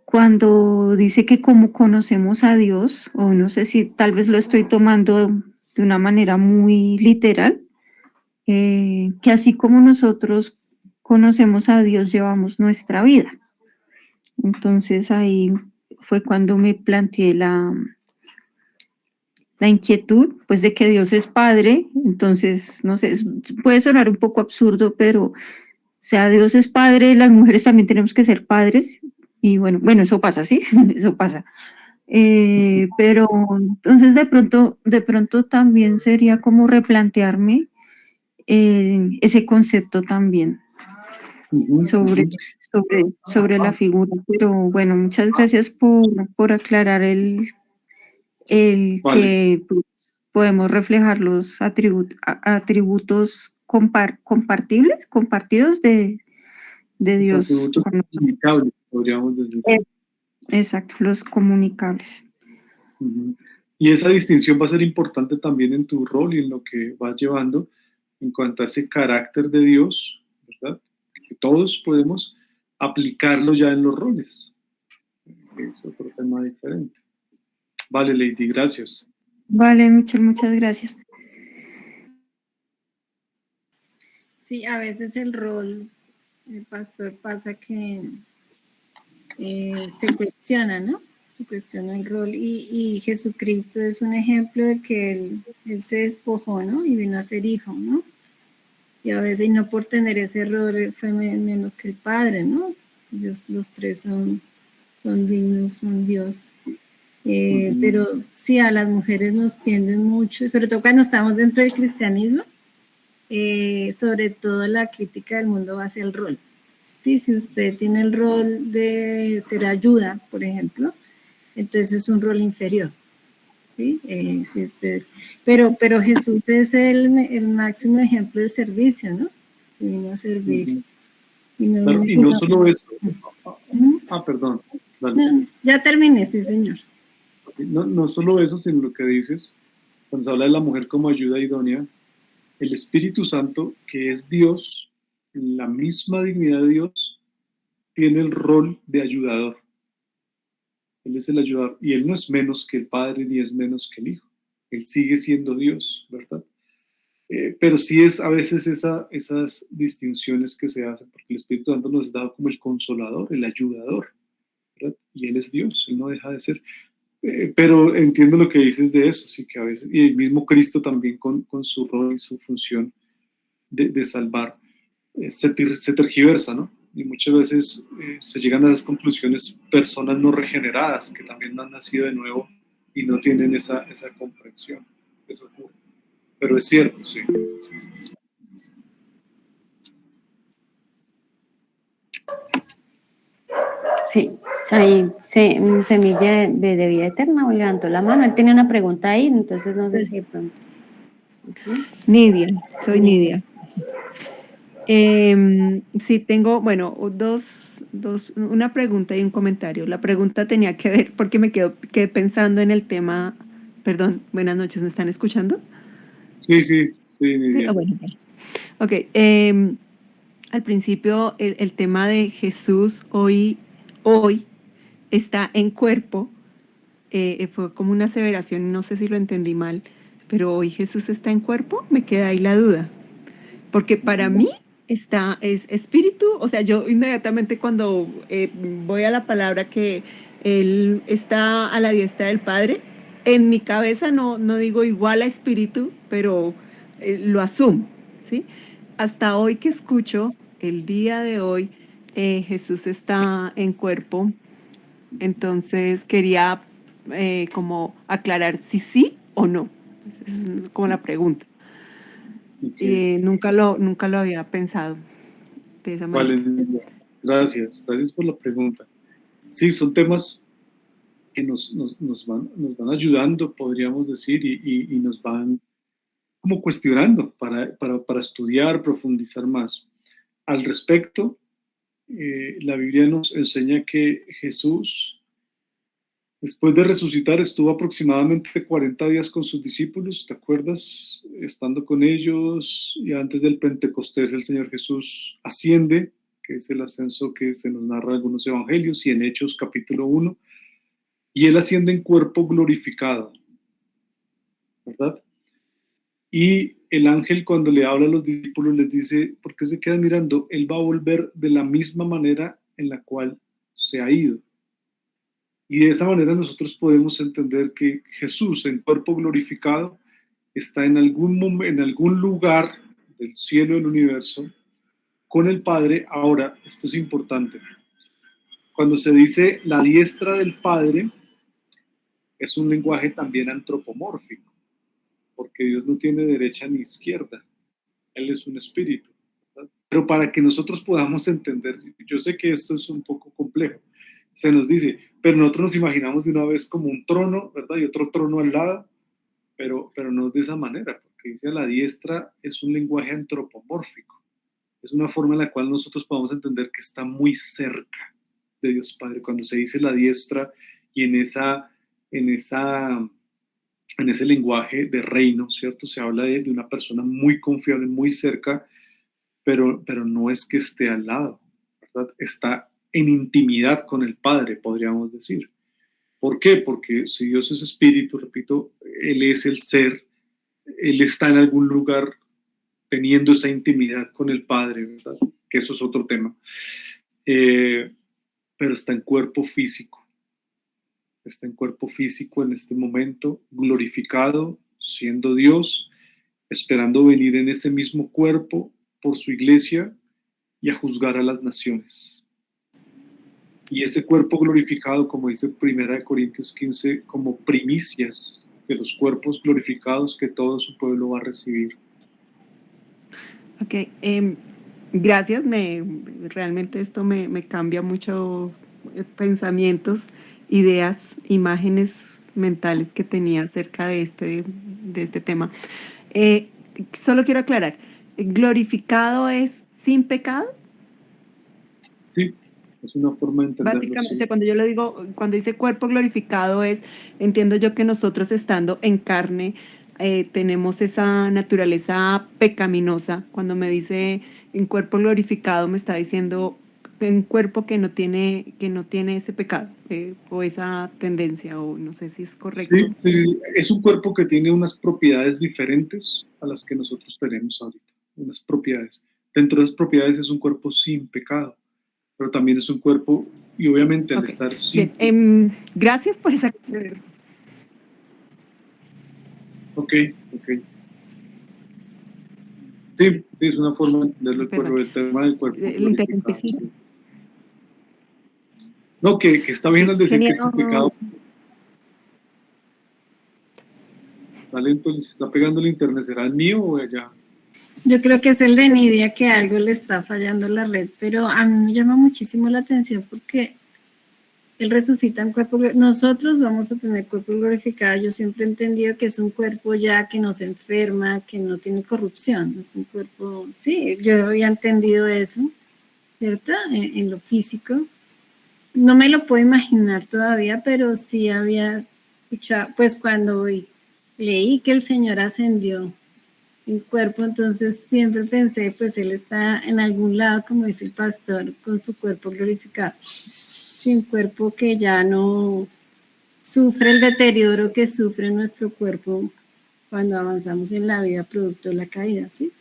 cuando dice que como conocemos a Dios, o no sé si tal vez lo estoy tomando de una manera muy literal, que así como nosotros conocemos a Dios, llevamos nuestra vida. Entonces ahí fue cuando me planteé la inquietud, pues, de que Dios es Padre. Entonces, no sé, puede sonar un poco absurdo, pero, o sea, Dios es Padre, las mujeres también tenemos que ser padres, y bueno, eso pasa, ¿sí? Eso pasa. Pero entonces de pronto también sería como replantearme ese concepto también. sobre la figura. Pero bueno, muchas gracias por aclarar el Vale. que pues, podemos reflejar los atributos compartidos de Los Dios. atributos con nosotros. comunicables, podríamos decir. Exacto, los comunicables. Y esa distinción va a ser importante también en tu rol y en lo que vas llevando en cuanto a ese carácter de Dios, ¿verdad? Que todos podemos aplicarlo ya en los roles. Es otro tema diferente. Vale, Lady, gracias. Vale, Michelle, muchas gracias. Sí, a veces el rol del pastor pasa que se cuestiona, ¿no? Se cuestiona el rol y Jesucristo es un ejemplo de que él se despojó, ¿no? Y vino a ser hijo, ¿no? Y a veces no por tener ese rol fue menos que el Padre, ¿no? Ellos, los tres son dignos, son Dios. Pero sí, a las mujeres nos tienden mucho, sobre todo cuando estamos dentro del cristianismo, sobre todo la crítica del mundo va hacia el rol. Sí, si usted tiene el rol de ser ayuda, por ejemplo, entonces es un rol inferior. ¿Sí? Si usted, pero Jesús es el máximo ejemplo de servicio, ¿no? Que vino a servir. Y no solo eso. Perdón. No, ya terminé, sí, señor. No solo eso, sino lo que dices, cuando se habla de la mujer como ayuda idónea, el Espíritu Santo, que es Dios, la misma dignidad de Dios, tiene el rol de ayudador. Él es el ayudador y él no es menos que el Padre ni es menos que el Hijo. Él sigue siendo Dios, ¿verdad? Pero sí es a veces esas distinciones que se hacen, porque el Espíritu Santo nos es dado como el consolador, el ayudador, ¿verdad? Y Él es Dios, Él no deja de ser. Pero entiendo lo que dices de eso, sí, que a veces, y el mismo Cristo también con su rol y su función de salvar, se tergiversa, ¿no? Y muchas veces se llegan a esas conclusiones personas no regeneradas que también no han nacido de nuevo y no tienen esa comprensión. Eso ocurre. Pero es cierto, sí. Sí, Semilla de Vida Eterna levantó la mano. Él tenía una pregunta ahí, entonces no sé si de pronto. Nidia, soy Nidia. Sí, tengo, bueno, una pregunta y un comentario. La pregunta tenía que ver, porque quedé pensando en el tema, perdón, buenas noches, ¿me están escuchando? Sí, Nidia. Sí, bueno. Ok, al principio el tema de Jesús hoy está en cuerpo, fue como una aseveración, no sé si lo entendí mal, pero hoy Jesús está en cuerpo, me queda ahí la duda. Porque para mí es espíritu, o sea, yo inmediatamente cuando voy a la palabra que Él está a la diestra del Padre, en mi cabeza no digo igual a espíritu, pero lo asumo, ¿sí? Hasta hoy que escucho, el día de hoy, Jesús está en cuerpo, entonces quería como aclarar si sí o no. Esa es como la pregunta. Okay. Nunca lo había pensado de esa manera. Vale, gracias por la pregunta. Sí, son temas que nos van ayudando, podríamos decir, y nos van como cuestionando para estudiar, profundizar más. Al respecto, la Biblia nos enseña que Jesús, después de resucitar, estuvo aproximadamente 40 días con sus discípulos, ¿te acuerdas? Estando con ellos, y antes del Pentecostés el Señor Jesús asciende, que es el ascenso que se nos narra en algunos evangelios, y en Hechos capítulo 1, y Él asciende en cuerpo glorificado, ¿verdad? Y el ángel cuando le habla a los discípulos les dice, ¿por qué se quedan mirando? Él va a volver de la misma manera en la cual se ha ido. Y de esa manera nosotros podemos entender que Jesús en cuerpo glorificado está en algún lugar del cielo del universo con el Padre. Ahora, esto es importante. Cuando se dice la diestra del Padre, es un lenguaje también antropomórfico, porque Dios no tiene derecha ni izquierda. Él es un espíritu, ¿verdad? Pero para que nosotros podamos entender, yo sé que esto es un poco complejo, se nos dice, pero nosotros nos imaginamos de una vez como un trono, ¿verdad? Y otro trono al lado, pero no es de esa manera, porque dice a la diestra es un lenguaje antropomórfico, es una forma en la cual nosotros podemos entender que está muy cerca de Dios Padre. Cuando se dice la diestra y en ese lenguaje de reino, ¿cierto? Se habla de una persona muy confiable, muy cerca, pero no es que esté al lado, ¿verdad? Está en intimidad con el Padre, podríamos decir. ¿Por qué? Porque si Dios es espíritu, repito, Él es el ser, Él está en algún lugar teniendo esa intimidad con el Padre, ¿verdad? Que eso es otro tema. Pero está en cuerpo físico. Está en cuerpo físico en este momento, glorificado, siendo Dios, esperando venir en ese mismo cuerpo por su iglesia y a juzgar a las naciones. Y ese cuerpo glorificado, como dice 1 Corintios 15, como primicias de los cuerpos glorificados que todo su pueblo va a recibir. Ok, gracias, realmente esto me cambia mucho pensamientos, ideas, imágenes mentales que tenía acerca de este tema. Solo quiero aclarar, ¿glorificado es sin pecado? Sí, es una forma de entenderlo. Básicamente, Sí. cuando yo lo digo, cuando dice cuerpo glorificado entiendo yo que nosotros estando en carne tenemos esa naturaleza pecaminosa. Cuando me dice en cuerpo glorificado me está diciendo en cuerpo que no tiene ese pecado o esa tendencia, o no sé si es correcto. Sí, sí, es un cuerpo que tiene unas propiedades diferentes a las que nosotros tenemos ahorita, unas propiedades. Dentro de esas propiedades es un cuerpo sin pecado, pero también es un cuerpo, y obviamente al estar sin... Bien, gracias por esa... Ok. Sí, es una forma de entenderlo el tema del cuerpo glorificado. Sí. No, que está bien al decir que es sin pecado. Vale, entonces, ¿está pegando el internet? ¿Será el mío o allá? Yo creo que es el de Nidia, que algo le está fallando la red, pero a mí me llama muchísimo la atención porque Él resucita en cuerpo glorificado. Nosotros vamos a tener cuerpo glorificado. Yo siempre he entendido que es un cuerpo ya que no se enferma, que no tiene corrupción. Es un cuerpo, sí, yo había entendido eso, ¿cierto? En lo físico. No me lo puedo imaginar todavía, pero sí había escuchado, pues cuando leí que el Señor ascendió en cuerpo, entonces siempre pensé, pues Él está en algún lado, como dice el pastor, con su cuerpo glorificado. Sin cuerpo que ya no sufre el deterioro que sufre nuestro cuerpo cuando avanzamos en la vida producto de la caída, ¿sí?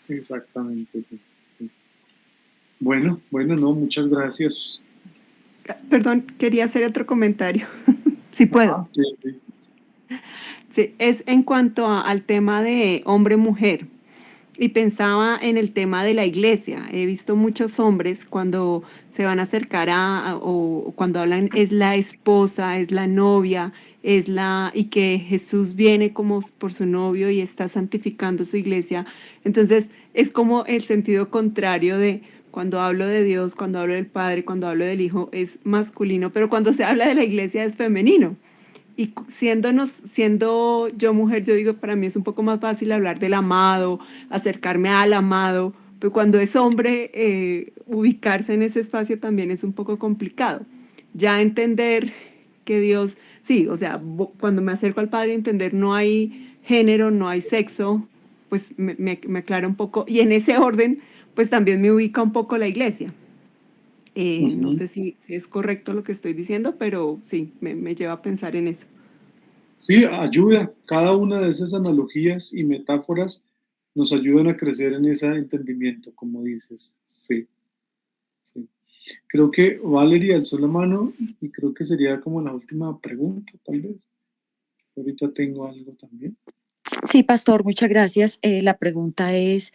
Exactamente, sí. Bueno, no, muchas gracias. Perdón, quería hacer otro comentario, si puedo. Sí. Sí, es en cuanto al tema de hombre-mujer. Y pensaba en el tema de la iglesia. He visto muchos hombres cuando se van a acercar o cuando hablan, es la esposa, es la novia, y que Jesús viene como por su novio y está santificando su iglesia. Entonces, es como el sentido contrario de cuando hablo de Dios, cuando hablo del Padre, cuando hablo del Hijo, es masculino, pero cuando se habla de la iglesia es femenino. Y siendo yo mujer, yo digo, para mí es un poco más fácil hablar del amado, acercarme al amado, pero cuando es hombre, ubicarse en ese espacio también es un poco complicado. Ya entender que Dios, sí, o sea, cuando me acerco al Padre, entender no hay género, no hay sexo, pues me aclara un poco, y en ese orden, pues también me ubica un poco la iglesia. No sé si es correcto lo que estoy diciendo, pero sí, me lleva a pensar en eso. Sí, ayuda. Cada una de esas analogías y metáforas nos ayudan a crecer en ese entendimiento, como dices. Sí. Creo que Valeria alzó la mano y creo que sería como la última pregunta, tal vez. Ahorita tengo algo también. Sí, pastor, muchas gracias. La pregunta es,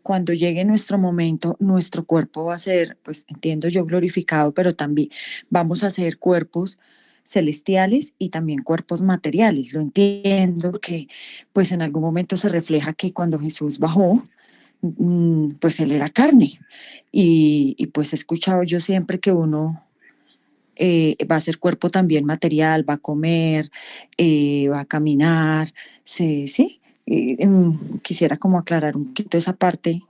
cuando llegue nuestro momento, nuestro cuerpo va a ser, pues entiendo yo, glorificado, pero también vamos a ser cuerpos celestiales y también cuerpos materiales. Lo entiendo porque pues en algún momento se refleja que cuando Jesús bajó, pues él era carne. Y pues he escuchado yo siempre que uno va a ser cuerpo también material, va a comer, va a caminar, sí. Quisiera como aclarar un poquito esa parte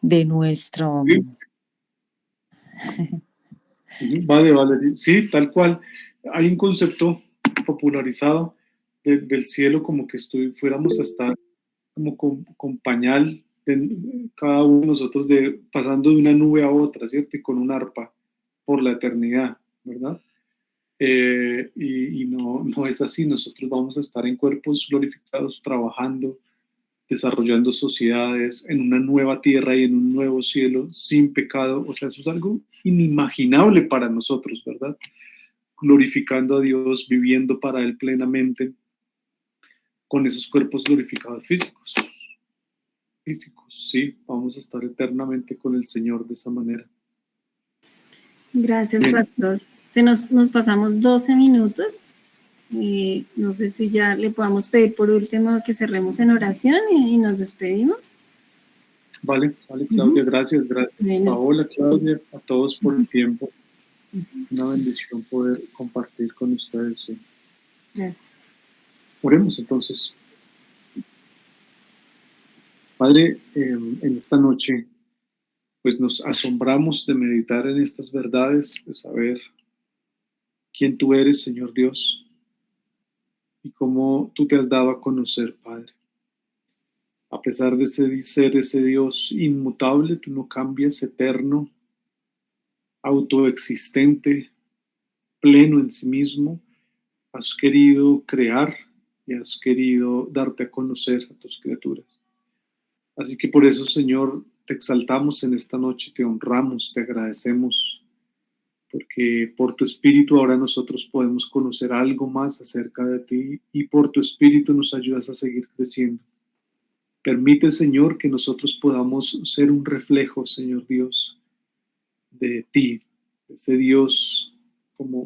de nuestro... Sí. Vale. Sí, tal cual. Hay un concepto popularizado del cielo como que fuéramos a estar como con pañal, cada uno de nosotros pasando de una nube a otra, ¿cierto? Y con un arpa por la eternidad, ¿verdad? Y no es así. Nosotros vamos a estar en cuerpos glorificados, trabajando, desarrollando sociedades en una nueva tierra y en un nuevo cielo sin pecado. O sea, eso es algo inimaginable para nosotros, ¿verdad? Glorificando a Dios, viviendo para Él plenamente con esos cuerpos glorificados físicos. Sí, vamos a estar eternamente con el Señor de esa manera. Gracias, Bien. pastor. Nos pasamos 12 minutos. Y no sé si ya le podamos pedir por último que cerremos en oración y nos despedimos. Vale, Claudia, gracias. Bueno. Paola, Claudia, a todos por el tiempo. Una bendición poder compartir con ustedes. Sí. Gracias. Oremos entonces. Padre, en esta noche, pues nos asombramos de meditar en estas verdades, de saber quién tú eres, Señor Dios, y cómo tú te has dado a conocer, Padre. A pesar de ser ese Dios inmutable, tú no cambias, eterno, autoexistente, pleno en sí mismo, has querido crear y has querido darte a conocer a tus criaturas. Así que por eso, Señor, te exaltamos en esta noche, te honramos, te agradecemos, porque por tu Espíritu ahora nosotros podemos conocer algo más acerca de ti y por tu Espíritu nos ayudas a seguir creciendo. Permite, Señor, que nosotros podamos ser un reflejo, Señor Dios, de ti, ese Dios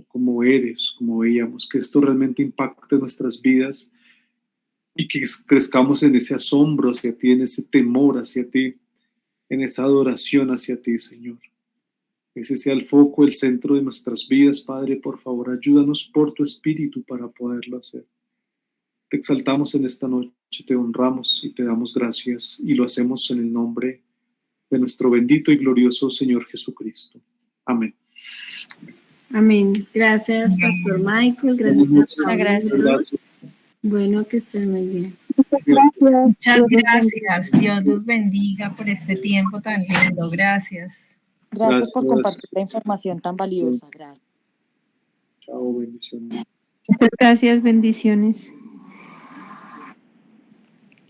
como eres, como veíamos, que esto realmente impacte nuestras vidas y que crezcamos en ese asombro hacia ti, en ese temor hacia ti, en esa adoración hacia ti, Señor. Ese sea el foco, el centro de nuestras vidas, Padre. Por favor, ayúdanos por tu Espíritu para poderlo hacer. Te exaltamos en esta noche, te honramos y te damos gracias y lo hacemos en el nombre de nuestro bendito y glorioso Señor Jesucristo. Amén. Amén. Gracias, Pastor Michael. Gracias. Muchas gracias. Bueno, que estén muy bien. Muchas gracias. Dios los bendiga por este tiempo tan lindo. Gracias. Gracias por compartir la información tan valiosa. Gracias. Chao, bendiciones. Muchas gracias, bendiciones.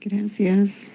Gracias.